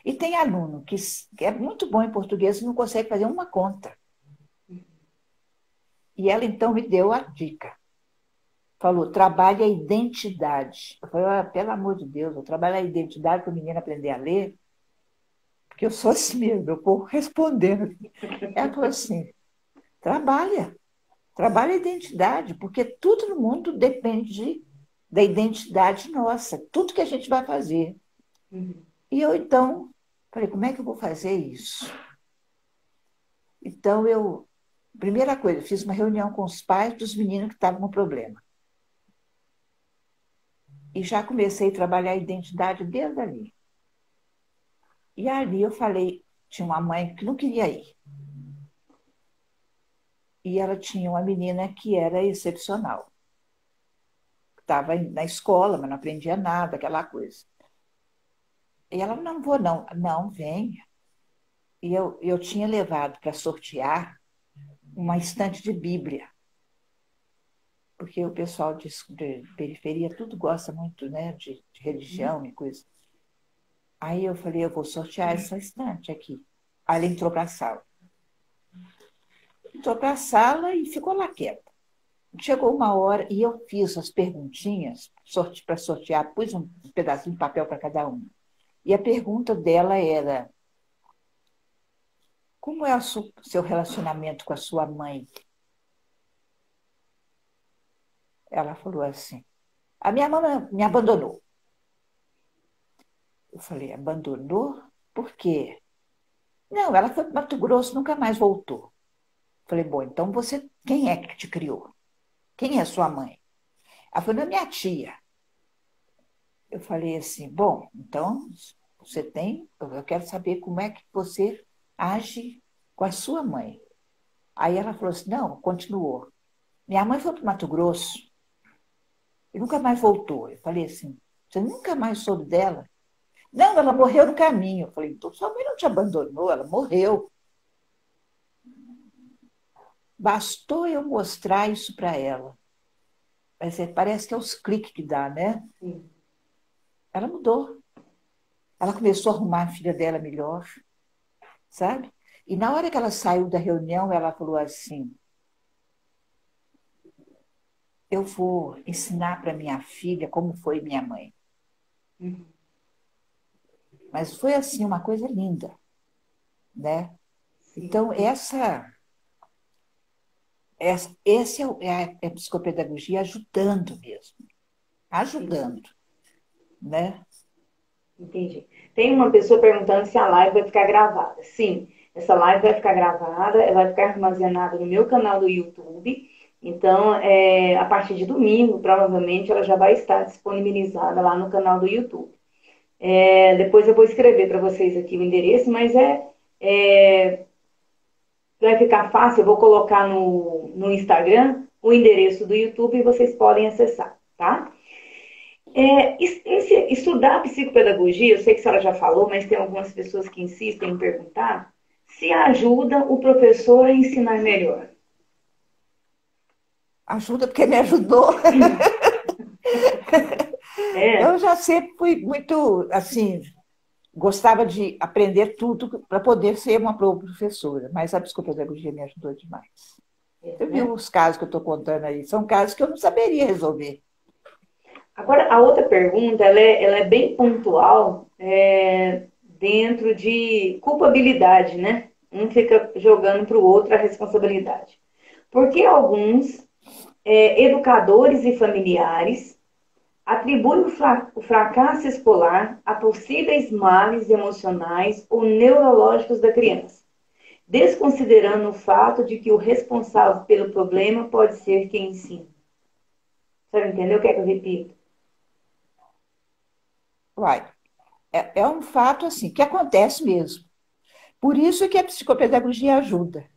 E tem aluno que é muito bom em português e não consegue fazer uma conta. E ela, então, me deu a dica. Falou, trabalhe a identidade. Eu falei, pelo amor de Deus, eu trabalho a identidade para o menino aprender a ler, porque eu sou assim mesmo, eu vou respondendo. Ela falou assim, trabalha a identidade, porque tudo no mundo depende da identidade nossa, tudo que a gente vai fazer. E eu, então, falei, como é que eu vou fazer isso? Então, primeira coisa, eu fiz uma reunião com os pais dos meninos que estavam com problema. E já comecei a trabalhar a identidade desde ali. E ali eu falei, tinha uma mãe que não queria ir. E ela tinha uma menina que era excepcional. Estava na escola, mas não aprendia nada, aquela coisa. E ela, não vou não. Não, venha. E eu tinha levado para sortear uma estante de Bíblia. Porque o pessoal de periferia tudo gosta muito, né, de religião e coisa. Aí eu falei, eu vou sortear essa estante aqui. Aí ela entrou para a sala. Entrou para a sala e ficou lá quieta. Chegou uma hora e eu fiz as perguntinhas para sortear, pus um pedacinho de papel para cada uma. E a pergunta dela era: como é o seu relacionamento com a sua mãe? Ela falou assim, a minha mãe me abandonou. Eu falei, abandonou? Por quê? Não, ela foi para Mato Grosso, nunca mais voltou. Eu falei, bom, então você, quem é que te criou? Quem é sua mãe? Ela falou, não, minha tia. Eu falei assim, bom, então você tem, eu quero saber como é que você age com a sua mãe. Aí ela falou assim, não, continuou. Minha mãe foi para Mato Grosso e nunca mais voltou. Eu falei assim, você nunca mais soube dela? Não, ela morreu no caminho. Eu falei, então sua mãe não te abandonou, ela morreu. Bastou eu mostrar isso para ela. Parece que é os cliques que dá, né? Sim. Ela mudou. Ela começou a arrumar a filha dela melhor, sabe? E na hora que ela saiu da reunião, ela falou assim, eu vou ensinar para minha filha como foi minha mãe. Uhum. Mas foi assim uma coisa linda, né? Sim. Então esse é a psicopedagogia ajudando mesmo, ajudando, né? Entendi. Tem uma pessoa perguntando se a live vai ficar gravada. Sim, essa live vai ficar gravada, ela vai ficar armazenada no meu canal do YouTube. Então, a partir de domingo, provavelmente, ela já vai estar disponibilizada lá no canal do YouTube. Depois eu vou escrever para vocês aqui o endereço, mas vai ficar fácil, eu vou colocar no Instagram o endereço do YouTube e vocês podem acessar, tá? Estudar psicopedagogia, eu sei que a senhora já falou, mas tem algumas pessoas que insistem em perguntar se ajuda o professor a ensinar melhor. Ajuda porque me ajudou. É, Eu já sempre fui muito, assim, gostava de aprender tudo para poder ser uma boa professora, mas a psicopedagogia me ajudou demais. Você viu né? os casos que eu estou contando aí? São casos que eu não saberia resolver. Agora, a outra pergunta, ela é bem pontual, dentro de culpabilidade, né? Um fica jogando para o outro a responsabilidade. Porque alguns educadores e familiares atribuem o fracasso escolar a possíveis males emocionais ou neurológicos da criança, desconsiderando o fato de que o responsável pelo problema pode ser quem ensina. Você entendeu o que é que eu repito? Uai, é um fato assim que acontece mesmo. Por isso que a psicopedagogia ajuda.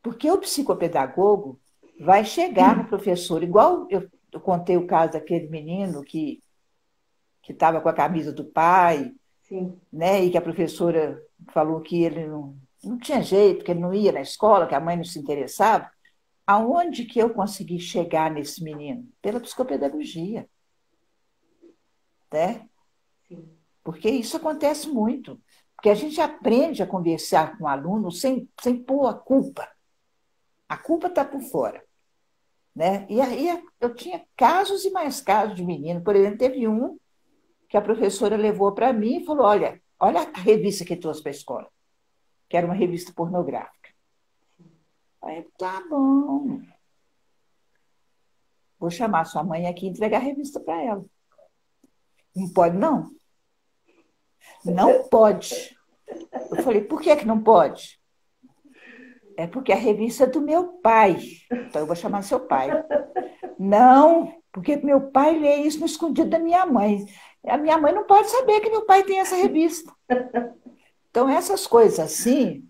Porque o psicopedagogo vai chegar no professor, igual eu contei o caso daquele menino que estava com a camisa do pai, Sim, né, e que a professora falou que ele não tinha jeito, que ele não ia na escola, que a mãe não se interessava. Aonde que eu consegui chegar nesse menino? Pela psicopedagogia, né? sim. Porque isso acontece muito. Porque a gente aprende a conversar com o aluno sem pôr a culpa. A culpa está por fora. Né? E aí eu tinha casos e mais casos de menino. Por exemplo, teve um que a professora levou para mim e falou: olha a revista que trouxe para a escola, que era uma revista pornográfica. Aí, tá bom, vou chamar sua mãe aqui e entregar a revista para ela. Não pode, não? Não pode. Eu falei, por que não pode? É porque a revista é do meu pai. Então eu vou chamar seu pai. Não, porque meu pai lê isso no escondido da minha mãe. A minha mãe não pode saber que meu pai tem essa revista. Então, essas coisas assim.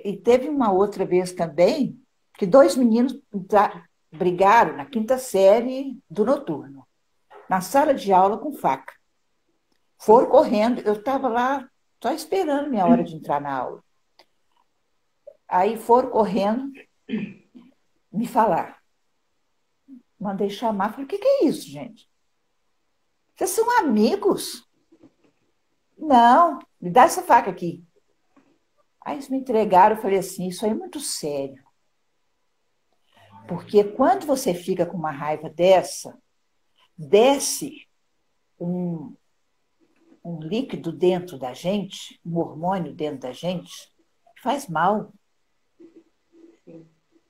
E teve uma outra vez também que dois meninos brigaram na quinta série do noturno, na sala de aula com faca. Foram correndo, eu estava lá só esperando minha hora de entrar na aula. Aí foram correndo me falar. Mandei chamar, falei, o que é isso, gente? Vocês são amigos? Não, me dá essa faca aqui. Aí eles me entregaram, eu falei assim, isso aí é muito sério. Porque quando você fica com uma raiva dessa, desce um líquido dentro da gente, um hormônio dentro da gente, faz mal. Sim.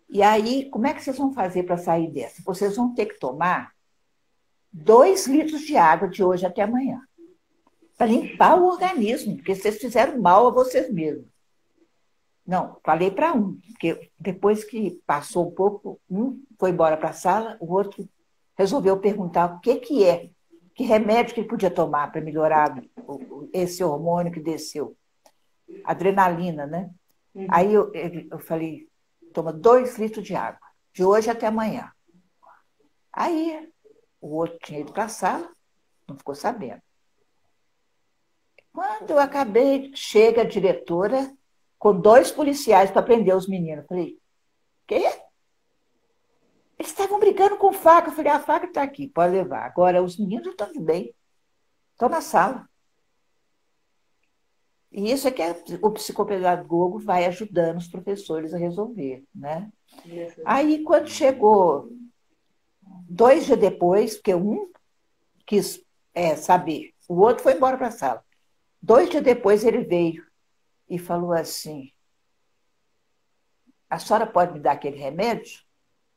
E aí, como é que vocês vão fazer para sair dessa? Vocês vão ter que tomar 2 litros de água de hoje até amanhã, para limpar o organismo, porque vocês fizeram mal a vocês mesmos. Não, falei para um, porque depois que passou um pouco, um foi embora para a sala, o outro resolveu perguntar o que é, que remédio que ele podia tomar para melhorar esse hormônio que desceu, adrenalina, né? Aí eu falei, toma 2 litros de água, de hoje até amanhã. Aí o outro tinha ido para a sala, não ficou sabendo. Quando eu acabei, chega a diretora com 2 policiais para prender os meninos. Eu falei, quê? Eles estavam brigando com faca. Eu falei, a faca está aqui, pode levar. Agora, os meninos estão de bem, estão na sala. E isso é que o psicopedagogo vai ajudando os professores a resolver, né? Aí, quando chegou 2 dias depois, porque um quis saber, o outro foi embora para a sala. 2 dias depois ele veio e falou assim, a senhora pode me dar aquele remédio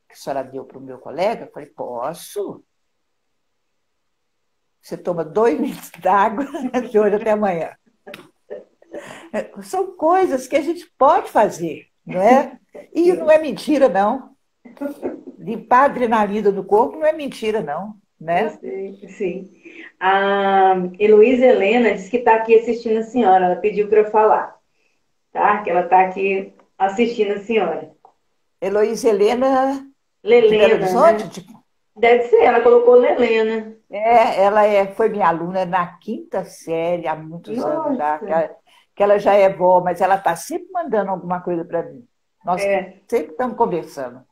que a senhora deu para o meu colega? Eu falei, posso. Você toma 2 litros d'água de hoje até amanhã. São coisas que a gente pode fazer, não é? E não é mentira, não. Limpar a adrenalina do corpo não é mentira, não. Né? Eu sei, sim. A Heloísa Helena disse que está aqui assistindo a senhora. Ela pediu para eu falar, tá? Que ela está aqui assistindo a senhora. Heloísa Helena de Belo Lelena, Horizonte? né? Deve ser, ela colocou Lelena. Ela foi minha aluna na 5ª série, há muitos anos já, Nossa. que ela já é vó, mas ela está sempre mandando alguma coisa para mim. Nós sempre estamos conversando.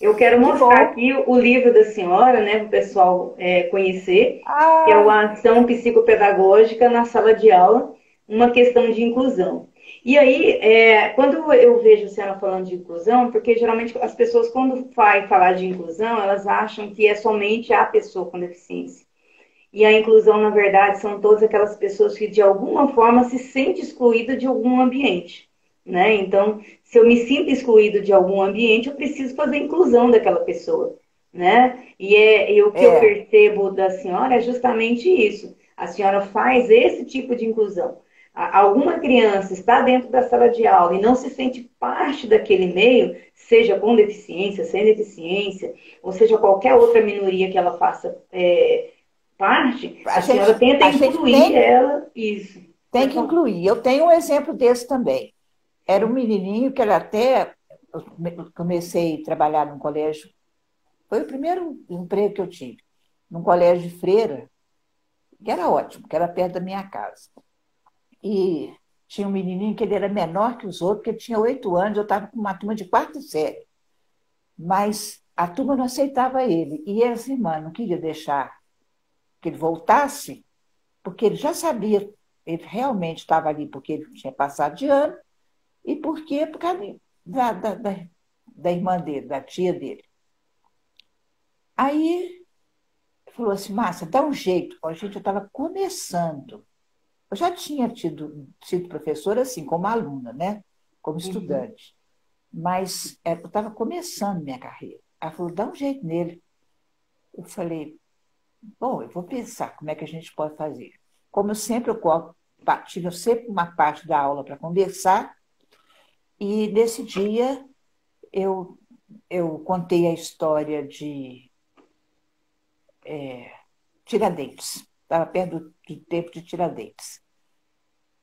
Eu quero Que mostrar bom. aqui o livro da senhora, né, para o pessoal conhecer, que é o Ação Psicopedagógica na Sala de Aula, uma questão de inclusão. E aí, quando eu vejo a senhora falando de inclusão, porque geralmente as pessoas, quando vai falar de inclusão, elas acham que é somente a pessoa com deficiência. E a inclusão, na verdade, são todas aquelas pessoas que, de alguma forma, se sentem excluídas de algum ambiente, né? Então, se eu me sinto excluído de algum ambiente, eu preciso fazer a inclusão daquela pessoa, né? E o que eu percebo da senhora é justamente isso. A senhora faz esse tipo de inclusão. Alguma criança está dentro da sala de aula e não se sente parte daquele meio, seja com deficiência, sem deficiência, ou seja qualquer outra minoria que ela faça parte, a senhora tenta incluir ela, isso. Tem que incluir. Eu tenho um exemplo desse também. Era um menininho que era até... Eu comecei a trabalhar num colégio, foi o primeiro emprego que eu tive, num colégio de freira, que era ótimo, que era perto da minha casa. E tinha um menininho que ele era menor que os outros, porque ele tinha 8 anos, eu estava com uma turma de 4ª série. Mas a turma não aceitava ele. E as irmãs não queriam deixar que ele voltasse, porque ele já sabia, ele realmente estava ali porque ele tinha passado de ano, e porque por causa da irmã dele, da tia dele. Aí falou assim, Márcia, dá um jeito. A gente, eu estava começando. Eu já tinha sido professora, assim, como aluna, né? Como estudante. Mas eu estava começando minha carreira. Ela falou, dá um jeito nele. Eu falei, bom, eu vou pensar como é que a gente pode fazer. Como eu sempre tive sempre uma parte da aula para conversar, e nesse dia eu contei a história de Tiradentes. Estava perto do tempo de Tiradentes,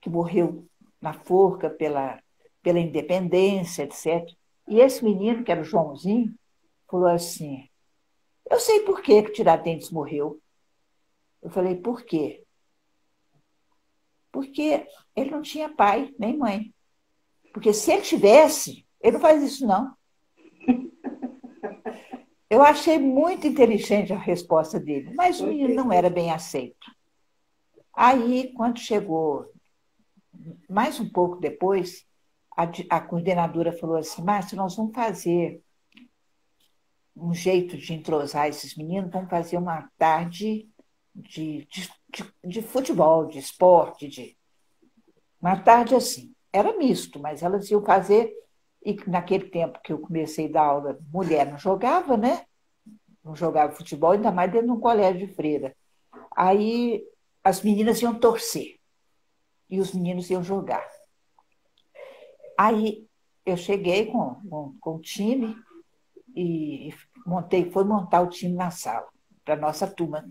que morreu na forca pela independência, etc. E esse menino, que era o Joãozinho, falou assim, eu sei por que Tiradentes morreu. Eu falei, por quê? Porque ele não tinha pai nem mãe. Porque se ele tivesse, ele não faz isso, não. Eu achei muito inteligente a resposta dele, mas o menino não era bem aceito. Aí, quando chegou mais um pouco depois, a coordenadora falou assim, Márcia, nós vamos fazer um jeito de entrosar esses meninos, vamos fazer uma tarde de futebol, de esporte, uma tarde assim. era misto, mas elas iam fazer, e naquele tempo que eu comecei a dar aula, mulher não jogava, né? Não jogava futebol, ainda mais dentro de um colégio de freira. Aí as meninas iam torcer e os meninos iam jogar. Aí eu cheguei com o time e fui montar o time na sala, para a nossa turma.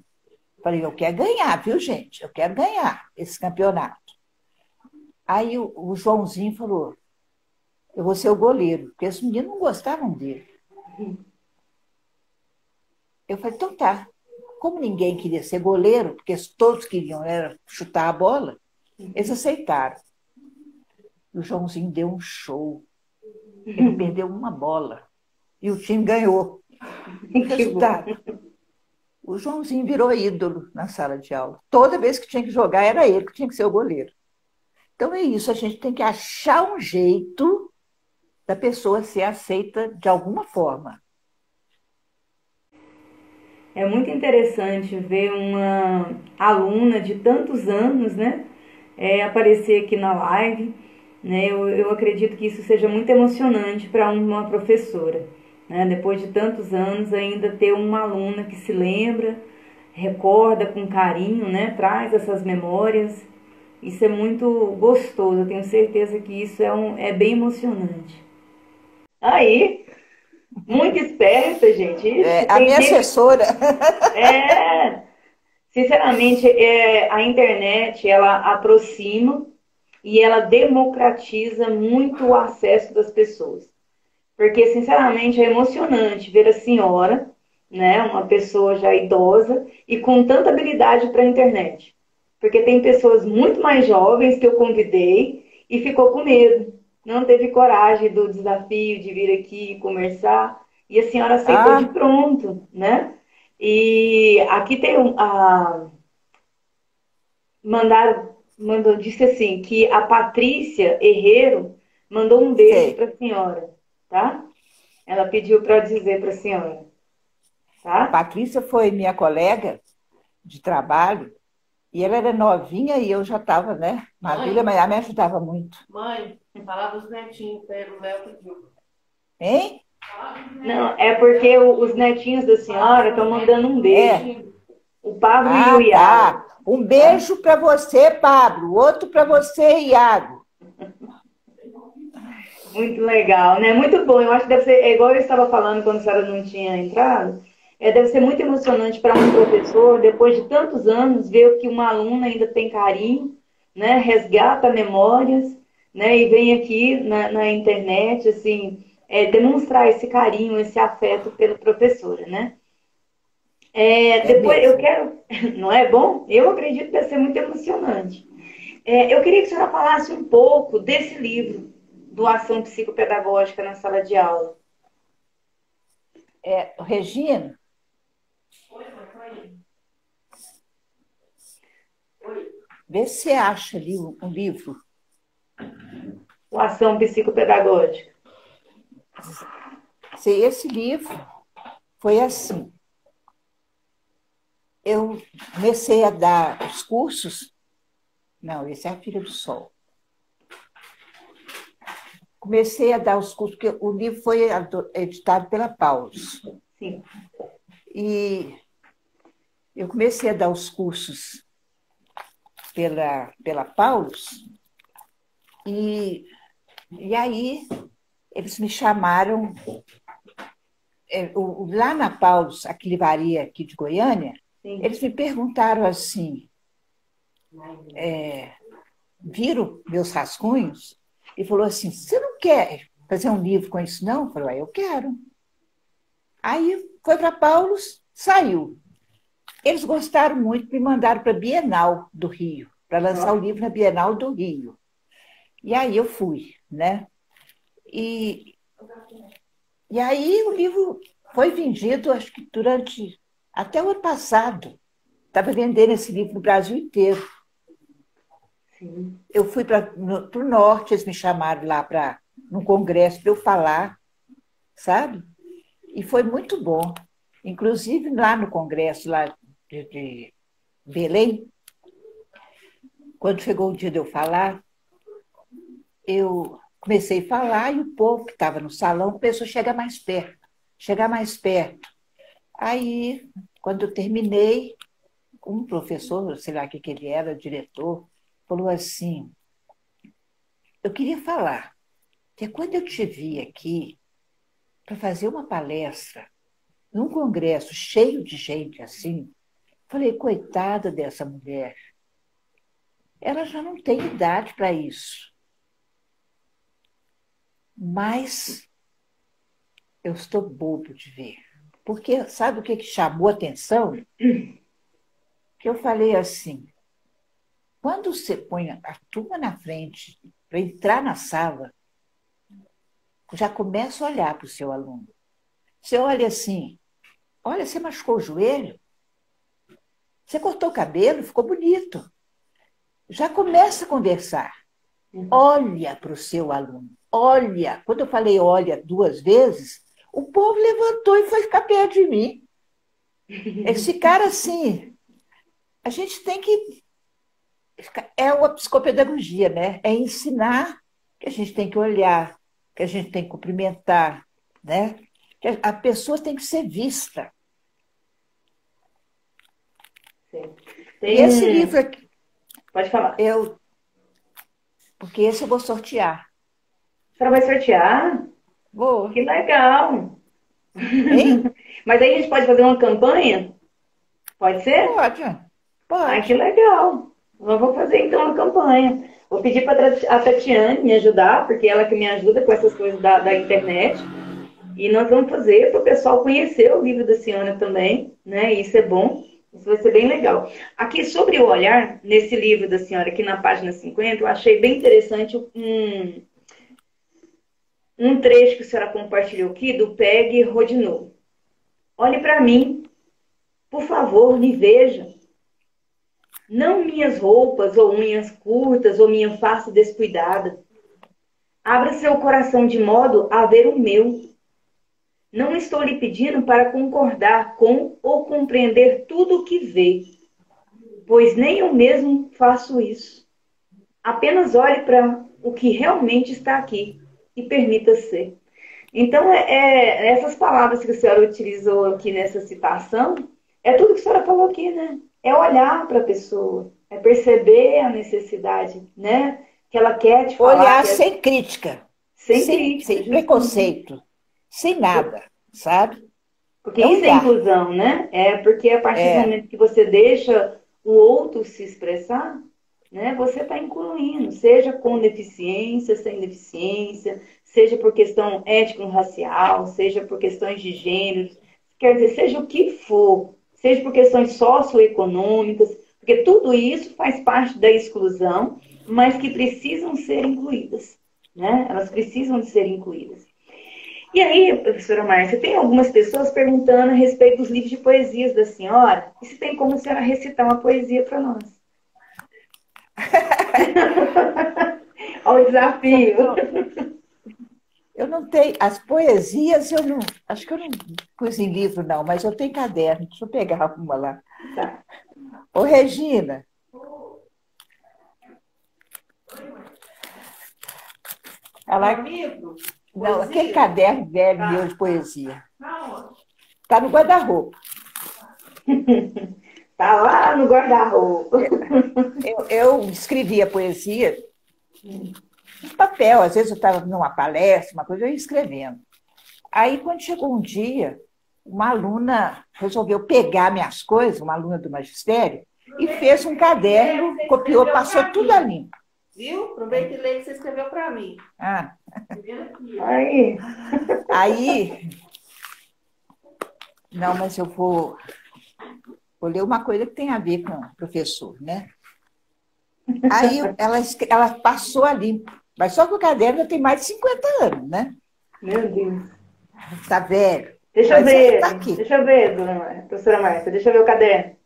Falei, eu quero ganhar, viu, gente? Eu quero ganhar esse campeonato. Aí o Joãozinho falou, eu vou ser o goleiro, porque os meninos não gostavam dele. Eu falei, então tá. Como ninguém queria ser goleiro, porque todos queriam era chutar a bola, eles aceitaram. E o Joãozinho deu um show. Ele não perdeu uma bola. E o time ganhou. Resultado. O Joãozinho virou ídolo na sala de aula. Toda vez que tinha que jogar, era ele que tinha que ser o goleiro. Então é isso, a gente tem que achar um jeito da pessoa ser aceita de alguma forma. É muito interessante ver uma aluna de tantos anos, né, aparecer aqui na live, né? Eu acredito que isso seja muito emocionante para uma professora, né? Depois de tantos anos, ainda ter uma aluna que se lembra, recorda com carinho, né? Traz essas memórias. Isso é muito gostoso. Eu tenho certeza que isso é bem emocionante. Aí, muito esperta, gente. Ixi, A tem minha gente. assessora. É, sinceramente, a internet ela aproxima e ela democratiza muito o acesso das pessoas. Porque, sinceramente, é emocionante ver a senhora, né, uma pessoa já idosa e com tanta habilidade para a internet. Porque tem pessoas muito mais jovens que eu convidei e ficou com medo. Não teve coragem do desafio de vir aqui conversar. E a senhora aceitou de Ah, pronto, né? E aqui tem disse assim, que a Patrícia Herrero mandou um beijo sei. para a senhora, tá? Ela pediu para dizer para a senhora, A tá? Patrícia foi minha colega de trabalho e ela era novinha e eu já estava, né? Madura, mas ela me ajudava muito. Mãe, falar dos netinhos, Pedro Léo pediu. Hein? Não, é porque os netinhos da senhora estão mandando um É. beijo. O Pablo e o Ah, Iago, tá. Um tá? beijo para você, Pablo. Outro para você, Iago. Muito legal, né? Muito bom. Eu acho que deve ser, é igual eu estava falando quando a senhora não tinha entrado, deve ser muito emocionante para um professor, depois de tantos anos, ver que uma aluna ainda tem carinho, né? Resgata memórias, né? E vem aqui na internet, assim, demonstrar esse carinho, esse afeto pela professora, né? É Depois eu mesmo. quero, não é bom? Eu acredito que deve ser muito emocionante. Eu queria que a senhora falasse um pouco desse livro, Doação Psicopedagógica na Sala de Aula. Regina, vê se você acha ali um livro. Doação Psicopedagógica. Esse livro foi assim. Eu comecei a dar os cursos. Não, esse é a Filha do Sol. Comecei a dar os cursos, porque o livro foi editado pela Paulus. Sim. E eu comecei a dar os cursos pela Paulus, e aí eles me chamaram, lá na Paulus, a Clivaria aqui de Goiânia, Sim. eles me perguntaram assim, viram meus rascunhos e falou assim, você não quer fazer um livro com isso, não? Eu falei, eu quero. Aí foi para Paulus, saiu. Eles gostaram muito, me mandaram para a Bienal do Rio, para lançar o livro na Bienal do Rio. E aí eu fui, né? E aí o livro foi vendido, acho que até o ano passado. Estava vendendo esse livro no Brasil inteiro. Sim. Eu fui para o norte, eles me chamaram lá para num congresso para eu falar, sabe? E foi muito bom. Inclusive lá no congresso lá de Belém, quando chegou o dia de eu falar, eu comecei a falar e o povo que estava no salão começou a chegar mais perto, chegar mais perto. Aí, quando eu terminei, um professor, sei lá o que que ele era, diretor, falou assim: eu queria falar que quando eu te vi aqui para fazer uma palestra num congresso cheio de gente assim, falei, coitada dessa mulher, ela já não tem idade para isso. Mas eu estou bobo de ver. Porque sabe o que que chamou a atenção? Que eu falei assim, quando você põe a turma na frente para entrar na sala, já começa a olhar para o seu aluno. Você olha assim, olha, você machucou o joelho? Você cortou o cabelo? Ficou bonito. Já começa a conversar. Olha para o seu aluno. Olha. Quando eu falei olha 2 vezes, o povo levantou e foi ficar perto de mim. Esse cara, assim, a gente tem que. É uma psicopedagogia, né? É ensinar que a gente tem que olhar, que a gente tem que cumprimentar, né? Que a pessoa tem que ser vista. Sim. E esse livro aqui, Pode falar. porque esse eu vou sortear. A senhora vai sortear? Vou. Que legal! Hein? Mas aí a gente pode fazer uma campanha? Pode ser? Pode, Ai, que pode. legal! Eu vou fazer então uma campanha. Vou pedir para a Tatiane me ajudar, porque ela que me ajuda com essas coisas da internet. E nós vamos fazer para o pessoal conhecer o livro da senhora também, né? Isso é bom, isso vai ser bem legal. Aqui sobre o olhar, nesse livro da senhora, aqui na página 50, eu achei bem interessante um trecho que a senhora compartilhou aqui do Peg Rodinot. Olhe para mim, por favor, me veja. Não minhas roupas ou unhas curtas ou minha face descuidada. Abra seu coração de modo a ver o meu. Não estou lhe pedindo para concordar com ou compreender tudo o que vê, pois nem eu mesmo faço isso. Apenas olhe para o que realmente está aqui e permita ser. Então, essas palavras que a senhora utilizou aqui nessa citação, é tudo que a senhora falou aqui, né? É olhar para a pessoa, é perceber a necessidade, né? Que ela quer te falar, Olhar que é sem crítica, sem crítica, sem justamente. preconceito, sem nada, sabe? Porque É isso é olhar. inclusão, né? É porque a partir do É, momento que você deixa o outro se expressar, né, você está incluindo, seja com deficiência, sem deficiência, seja por questão étnico-racial, seja por questões de gênero, quer dizer, seja o que for, seja por questões socioeconômicas, porque tudo isso faz parte da exclusão, mas que precisam ser incluídas, né? Elas precisam de ser incluídas. E aí, professora Márcia, tem algumas pessoas perguntando a respeito dos livros de poesias da senhora, e se tem como a senhora recitar uma poesia para nós. Olha o desafio. eu não tenho. As poesias, eu não. Acho que eu não pus em livro, não, mas eu tenho caderno. Deixa eu pegar uma lá. Tá. Ô, Regina, Meu ela. livro? Não, Poesia? aquele caderno velho meu de poesia. Está no guarda-roupa. Tá lá no guarda-roupa. Eu escrevia poesia em papel. Às vezes eu estava numa palestra, uma coisa, eu ia escrevendo. Aí, quando chegou um dia, uma aluna resolveu pegar minhas coisas, uma aluna do magistério, e fez um caderno, copiou, passou tudo a limpo. Viu? Aproveita e lê que você escreveu para mim. Ah, Aí. aí, não, mas eu vou ler uma coisa que tem a ver com o professor, né? Aí ela passou a limpo, mas só que o caderno já tem mais de 50 anos, né? Meu Deus. Está velho. Deixa eu Mas ele está ver, aqui. deixa eu ver, professora Márcia, deixa eu ver o caderno. Aqui.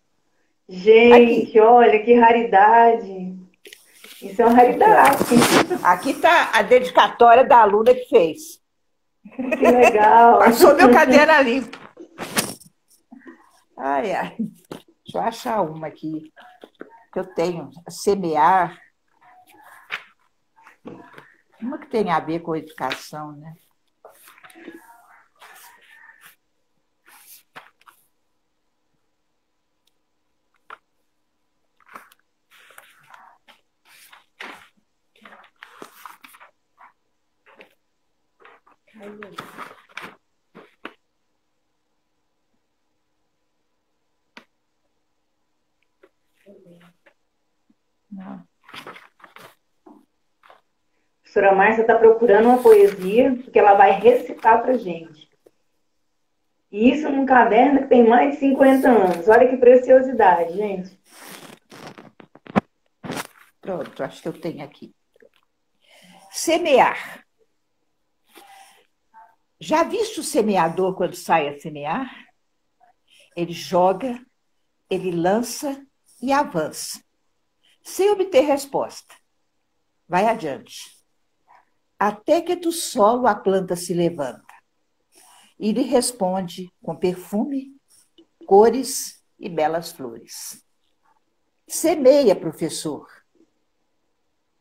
Gente, olha que raridade. Isso é uma Aqui, ó. raridade. Aqui está a dedicatória da aluna que fez. Que legal. Passou meu caderno a limpo. Ai, ai. Deixa eu achar uma aqui que eu tenho. Semear. Uma que tem a ver com a educação, né? Não. A professora Márcia está procurando uma poesia, porque ela vai recitar para gente. E isso num caderno que tem mais de 50 anos. Olha que preciosidade, gente. Pronto, acho que eu tenho aqui. Semear. Já viste o semeador quando sai a semear? Ele joga, ele lança e avança, sem obter resposta. Vai adiante. Até que do solo a planta se levanta. E lhe responde com perfume, cores e belas flores. Semeia, professor.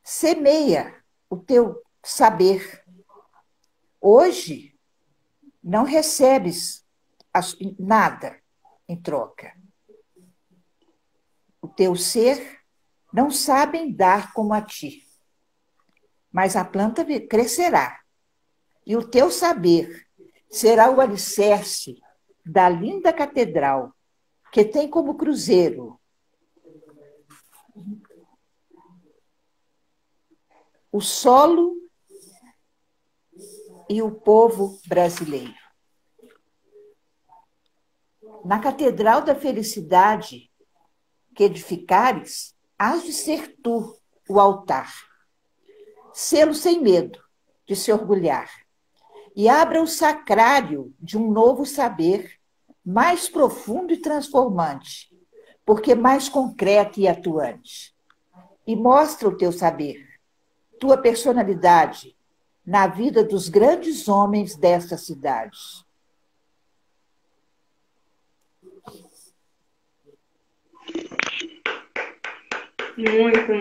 Semeia o teu saber. Hoje não recebes nada em troca. O teu ser não sabem dar como a ti, mas a planta crescerá. E o teu saber será o alicerce da linda catedral que tem como cruzeiro o solo e o povo brasileiro. Na catedral da felicidade que edificares, hás de ser tu o altar. Sê-lo sem medo de se orgulhar. E abra o sacrário de um novo saber, mais profundo e transformante, porque mais concreto e atuante. E mostra o teu saber, tua personalidade, na vida dos grandes homens desta cidade. Muito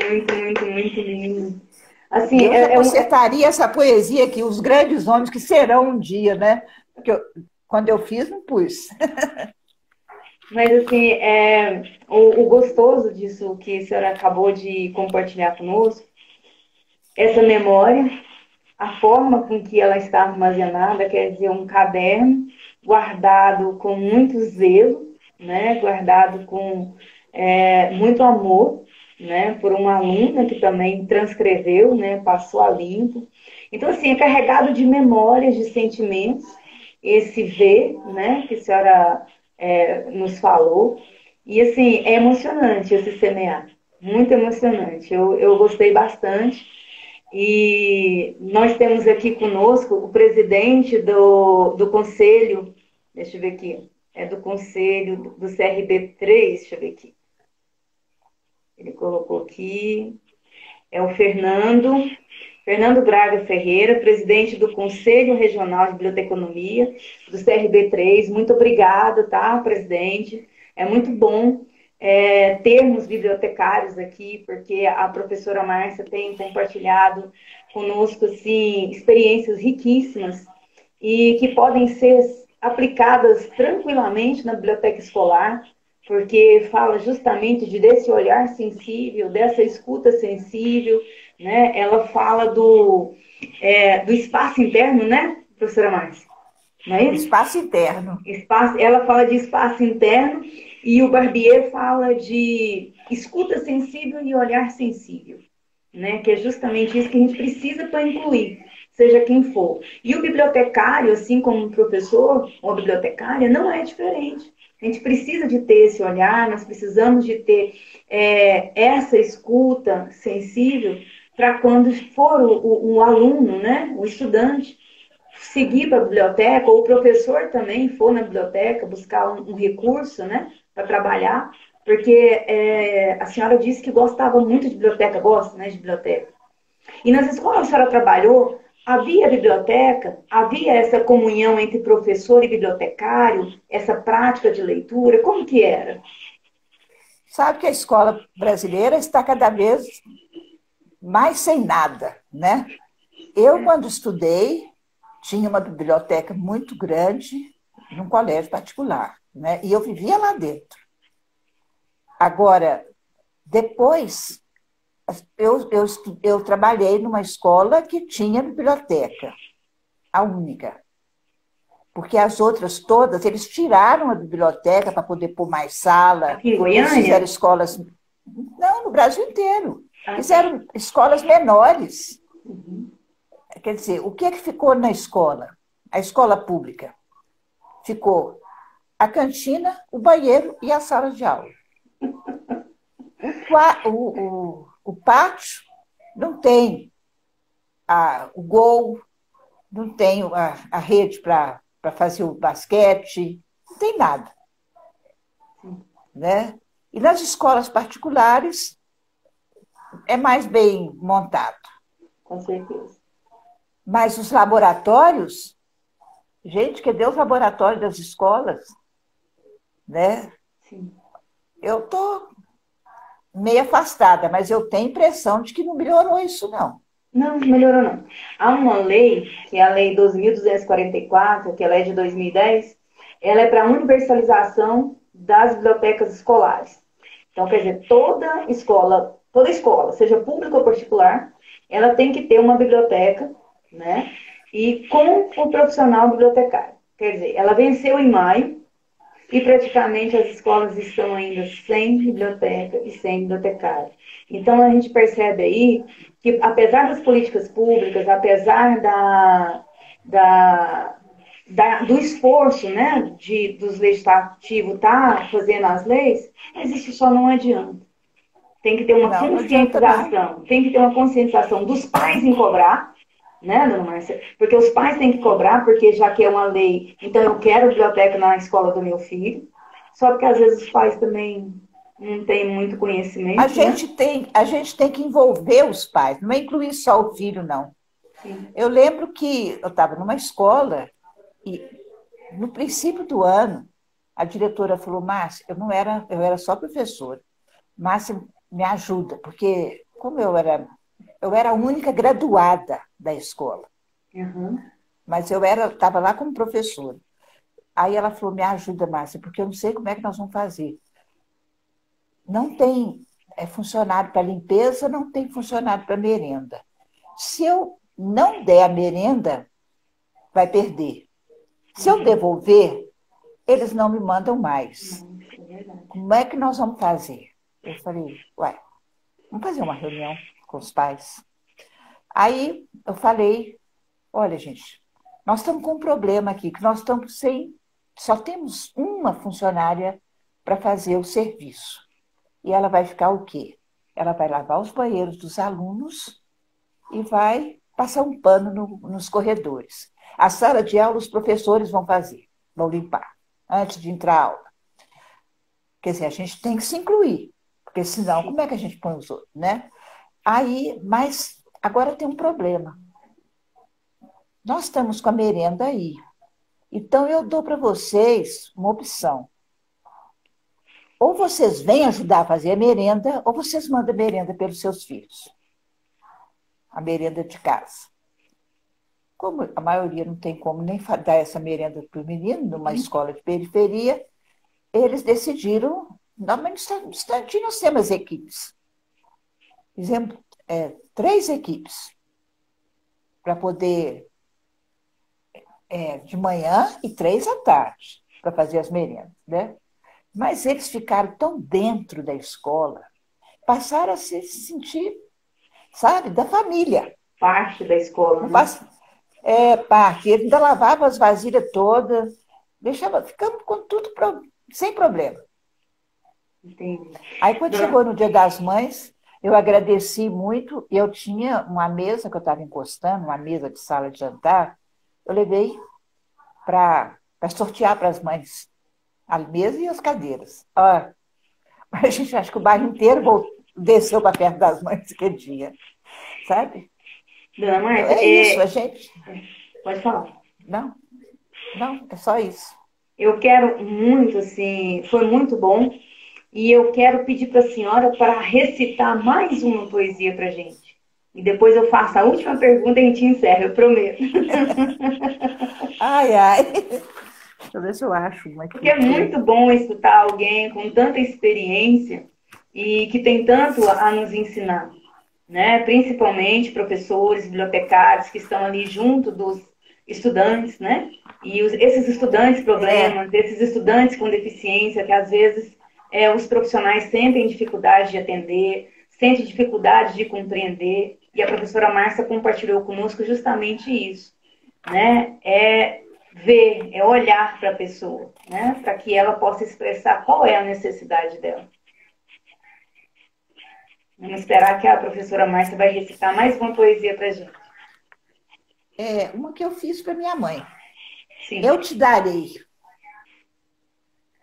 lindo. Assim, eu consertaria essa poesia aqui, os grandes homens que serão um dia, né? Porque quando eu fiz, não pus. Mas, assim, o gostoso disso que a senhora acabou de compartilhar conosco, essa memória, a forma com que ela está armazenada, quer dizer, um caderno guardado com muito zelo, né? Guardado com muito amor, né? Por uma aluna que também transcreveu, né? Passou a limpo. Então, assim, é carregado de memórias, de sentimentos, esse ver, né? Que a senhora nos falou. E, assim, é emocionante esse semear. Muito emocionante. Eu gostei bastante. E nós temos aqui conosco o presidente do conselho, deixa eu ver aqui, é do conselho do CRB3, deixa eu ver aqui. Ele colocou aqui, é o Fernando Braga Ferreira, presidente do Conselho Regional de Biblioteconomia, do CRB3. Muito obrigada, tá, presidente? É muito bom termos bibliotecários aqui, porque a professora Márcia tem compartilhado conosco assim, experiências riquíssimas e que podem ser aplicadas tranquilamente na biblioteca escolar, porque fala justamente desse olhar sensível, dessa escuta sensível, né? Ela fala do espaço interno, né, professora Márcia? Não é isso? Espaço interno. Ela fala de espaço interno e o Barbier fala de escuta sensível e olhar sensível, né? Que é justamente isso que a gente precisa para incluir, seja quem for. E o bibliotecário, assim como o professor ou a bibliotecária, não é diferente. A gente precisa de ter esse olhar, nós precisamos de ter essa escuta sensível para quando for o aluno, né, o estudante, seguir para a biblioteca, ou o professor também for na biblioteca buscar um recurso, né, para trabalhar, porque a senhora disse que gostava muito de biblioteca, gosta, né, de biblioteca. E nas escolas que a senhora trabalhou, havia biblioteca, havia essa comunhão entre professor e bibliotecário, essa prática de leitura, como que era? Sabe que a escola brasileira está cada vez mais sem nada, né? Eu, quando estudei, tinha uma biblioteca muito grande num colégio particular, né? E eu vivia lá dentro. Agora, depois, eu trabalhei numa escola que tinha biblioteca, a única. Porque as outras todas, eles tiraram a biblioteca para poder pôr mais sala. Aqui em Eles fizeram Goiânia? escolas... Não, no Brasil inteiro. Ah, Fizeram escolas menores. uhum. Quer dizer, o que é que ficou na escola? A escola pública. Ficou a cantina, o banheiro e a sala de aula. O pátio não tem o gol, não tem a rede para fazer o basquete, não tem nada. Né? E nas escolas particulares é mais bem montado. Com certeza. Mas os laboratórios, gente, cadê os laboratórios das escolas? Né? Sim. Eu estou meio afastada, mas eu tenho a impressão de que não melhorou isso, não. Não, melhorou não. Há uma lei, que é a Lei 12.244, que ela é de 2010, ela é para a universalização das bibliotecas escolares. Então, quer dizer, toda escola, seja pública ou particular, ela tem que ter uma biblioteca, né? E com o profissional bibliotecário. Quer dizer, ela venceu em maio e praticamente as escolas estão ainda sem biblioteca e sem bibliotecário. Então, a gente percebe aí que, apesar das políticas públicas, apesar do esforço, né, dos legislativos estar fazendo as leis, mas isso só não adianta. Tem que ter uma Não, não adianta, não. conscientização, tem que ter uma conscientização dos pais em cobrar, né, dona Márcia? Porque os pais têm que cobrar, porque já que é uma lei, então eu quero biblioteca na escola do meu filho. Só porque às vezes os pais também não têm muito conhecimento, A né? gente tem que envolver os pais, não é incluir só o filho, não. Sim. Eu lembro que eu estava numa escola e, no princípio do ano, a diretora falou, Márcia, eu era só professora. Márcia, me ajuda, porque como eu era a única graduada da escola, Uhum. mas eu estava lá como professora. Aí ela falou, me ajuda, Márcia, porque eu não sei como é que nós vamos fazer. Não tem funcionário para limpeza, não tem funcionário para merenda. Se eu não der a merenda, vai perder. Se eu devolver, eles não me mandam mais. Não, isso é verdade. Como é que nós vamos fazer? Eu falei, ué, vamos fazer uma reunião com os pais. Aí eu falei, olha, gente, nós estamos com um problema aqui, que nós estamos só temos uma funcionária para fazer o serviço. E ela vai ficar o quê? Ela vai lavar os banheiros dos alunos e vai passar um pano nos corredores. A sala de aula, os professores vão fazer, vão limpar, antes de entrar a aula. Quer dizer, a gente tem que se incluir, porque senão, como é que a gente põe os outros, né? Aí, mas agora tem um problema. Nós estamos com a merenda aí. Então, eu dou para vocês uma opção. Ou vocês vêm ajudar a fazer a merenda, ou vocês mandam a merenda pelos seus filhos. A merenda de casa. Como a maioria não tem como nem dar essa merenda para o menino, numa escola de periferia, eles decidiram, no instantinho nós temos equipes. Fizemos 3 equipes para poder, de manhã e 3 à tarde, para fazer as merendas, né? Mas eles ficaram tão dentro da escola, passaram a se sentir, sabe, da família. Parte da escola, né? Parte. Ele ainda lavava as vasilhas todas, ficamos com tudo sem problema. Entendi. Aí, quando chegou no Dia das Mães, eu agradeci muito. Eu tinha uma mesa que eu estava encostando, uma mesa de sala de jantar, eu levei para sortear para as mães a mesa e as cadeiras. A gente acha que o bairro inteiro desceu para perto das mães aquele dia, sabe? Dona Márcia, É isso, a gente... Pode falar. Não, é só isso. Eu quero muito, assim, foi muito bom, e eu quero pedir para a senhora para recitar mais uma poesia para a gente. E depois eu faço a última pergunta e a gente encerra, eu prometo. Ai, ai. Deixa eu ver se eu acho uma aqui. Porque é muito bom escutar alguém com tanta experiência e que tem tanto a nos ensinar, né? Principalmente professores, bibliotecários que estão ali junto dos estudantes, né? E esses estudantes problemas, esses estudantes com deficiência, que às vezes os profissionais sentem dificuldade de atender, sentem dificuldade de compreender, e a professora Márcia compartilhou conosco justamente isso, né? É ver, é olhar para a pessoa, né? Para que ela possa expressar qual é a necessidade dela. Vamos esperar que a professora Márcia vai recitar mais uma poesia para a gente. Uma que eu fiz para minha mãe. Sim. Eu te darei.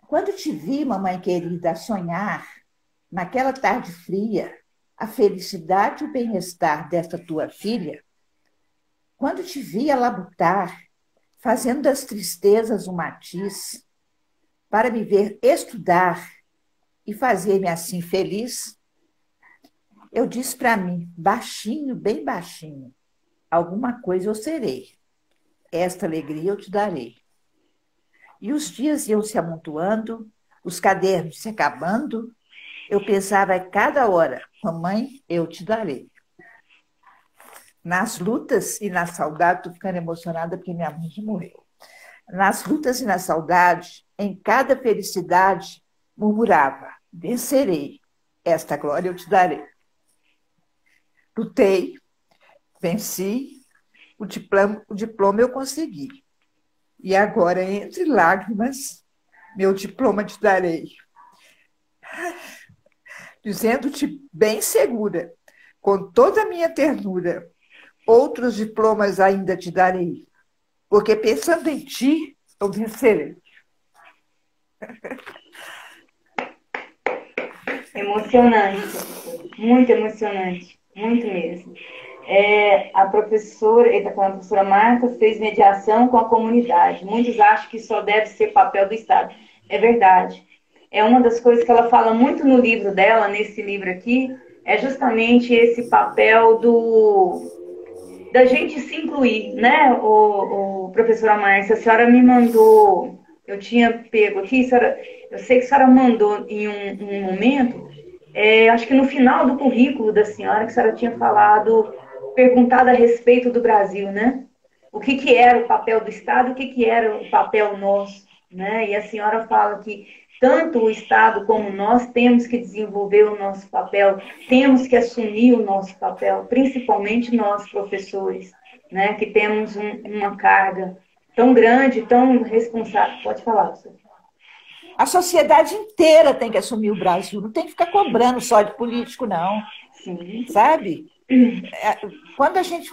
Quando te vi, mamãe querida, sonhar, naquela tarde fria, a felicidade e o bem-estar desta tua filha, quando te vi a labutar, fazendo das tristezas um matiz, para me ver estudar e fazer-me assim feliz, eu disse para mim, baixinho, bem baixinho, alguma coisa eu serei, esta alegria eu te darei. E os dias iam se amontoando, os cadernos se acabando, eu pensava a cada hora, mamãe, eu te darei. Nas lutas e na saudade, estou ficando emocionada porque minha mãe já morreu. Nas lutas e na saudade, em cada felicidade, murmurava, vencerei, esta glória eu te darei. Lutei, venci, o diploma eu consegui. E agora, entre lágrimas, meu diploma te darei. Dizendo-te bem segura, com toda a minha ternura, outros diplomas ainda te darei, porque pensando em ti, eu vencerei. Emocionante, muito emocionante, muito mesmo. A professora Marta fez mediação com a comunidade. Muitos acham que só deve ser papel do Estado. É verdade. É uma das coisas que ela fala muito no livro dela, nesse livro aqui, é justamente esse papel da gente se incluir, né? Professora Márcia, a senhora me mandou, eu tinha pego aqui, eu sei que a senhora mandou em um momento, acho que no final do currículo da senhora, que a senhora tinha perguntado a respeito do Brasil, né? O que era o papel do Estado, o que era o papel nosso, né? E a senhora fala que tanto o Estado como nós temos que desenvolver o nosso papel, temos que assumir o nosso papel, principalmente nós, professores, né? Que temos uma carga tão grande, tão responsável. Pode falar, Sofia. A sociedade inteira tem que assumir o Brasil, não tem que ficar cobrando só de político, não. Sim. Sabe? Quando a gente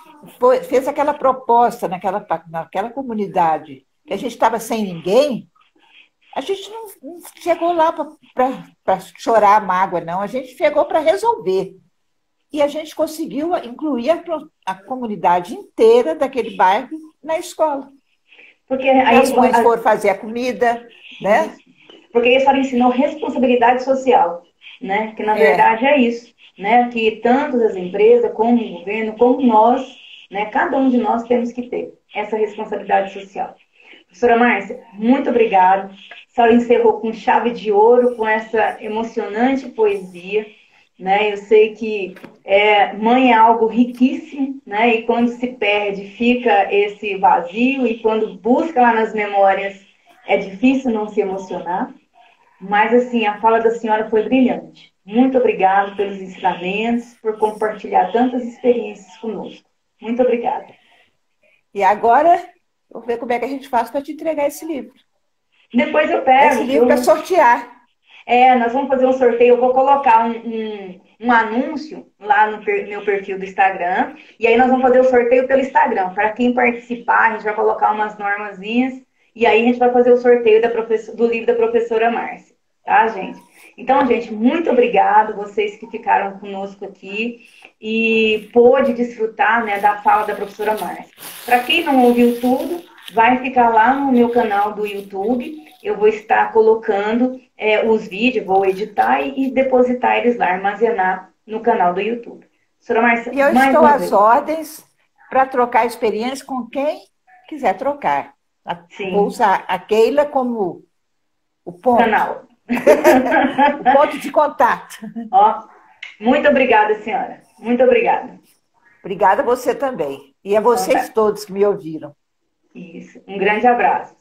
fez aquela proposta naquela comunidade, que a gente estava sem ninguém, a gente não chegou lá para chorar a mágoa, não. A gente chegou para resolver. E a gente conseguiu incluir a comunidade inteira daquele bairro na escola. Porque aí as mães foram fazer a comida, né? Porque a senhora ensinou responsabilidade social, né? Que na verdade é isso, né? Que tanto as empresas, como o governo, como nós, né? Cada um de nós temos que ter essa responsabilidade social. Professora Márcia, muito obrigada. A senhora encerrou com chave de ouro, com essa emocionante poesia, né? Eu sei que mãe é algo riquíssimo, né? E quando se perde, fica esse vazio, e quando busca lá nas memórias, é difícil não se emocionar. Mas, assim, a fala da senhora foi brilhante. Muito obrigada pelos ensinamentos, por compartilhar tantas experiências conosco. Muito obrigada. E agora, vou ver como é que a gente faz para te entregar esse livro. Depois eu pego. Esse livro para sortear. Nós vamos fazer um sorteio. Eu vou colocar um anúncio lá no meu perfil do Instagram. E aí nós vamos fazer o sorteio pelo Instagram. Para quem participar, a gente vai colocar umas normazinhas. E aí a gente vai fazer o sorteio do livro da professora Márcia. Tá, gente? Então, gente, muito obrigado vocês que ficaram conosco aqui e pôde desfrutar, né, da fala da professora Márcia. Para quem não ouviu tudo, vai ficar lá no meu canal do YouTube. Eu vou estar colocando os vídeos, vou editar e depositar eles lá, armazenar no canal do YouTube. Doutora Márcia, E eu mais estou uma às vez. ordens para trocar experiência com quem quiser trocar. Sim. Vou usar a Keila como o ponto, Canal. o ponto de contato. Ó, muito obrigada, senhora. Muito obrigada. Obrigada a você também. E a vocês Então tá. todos que me ouviram. Isso. Um grande abraço.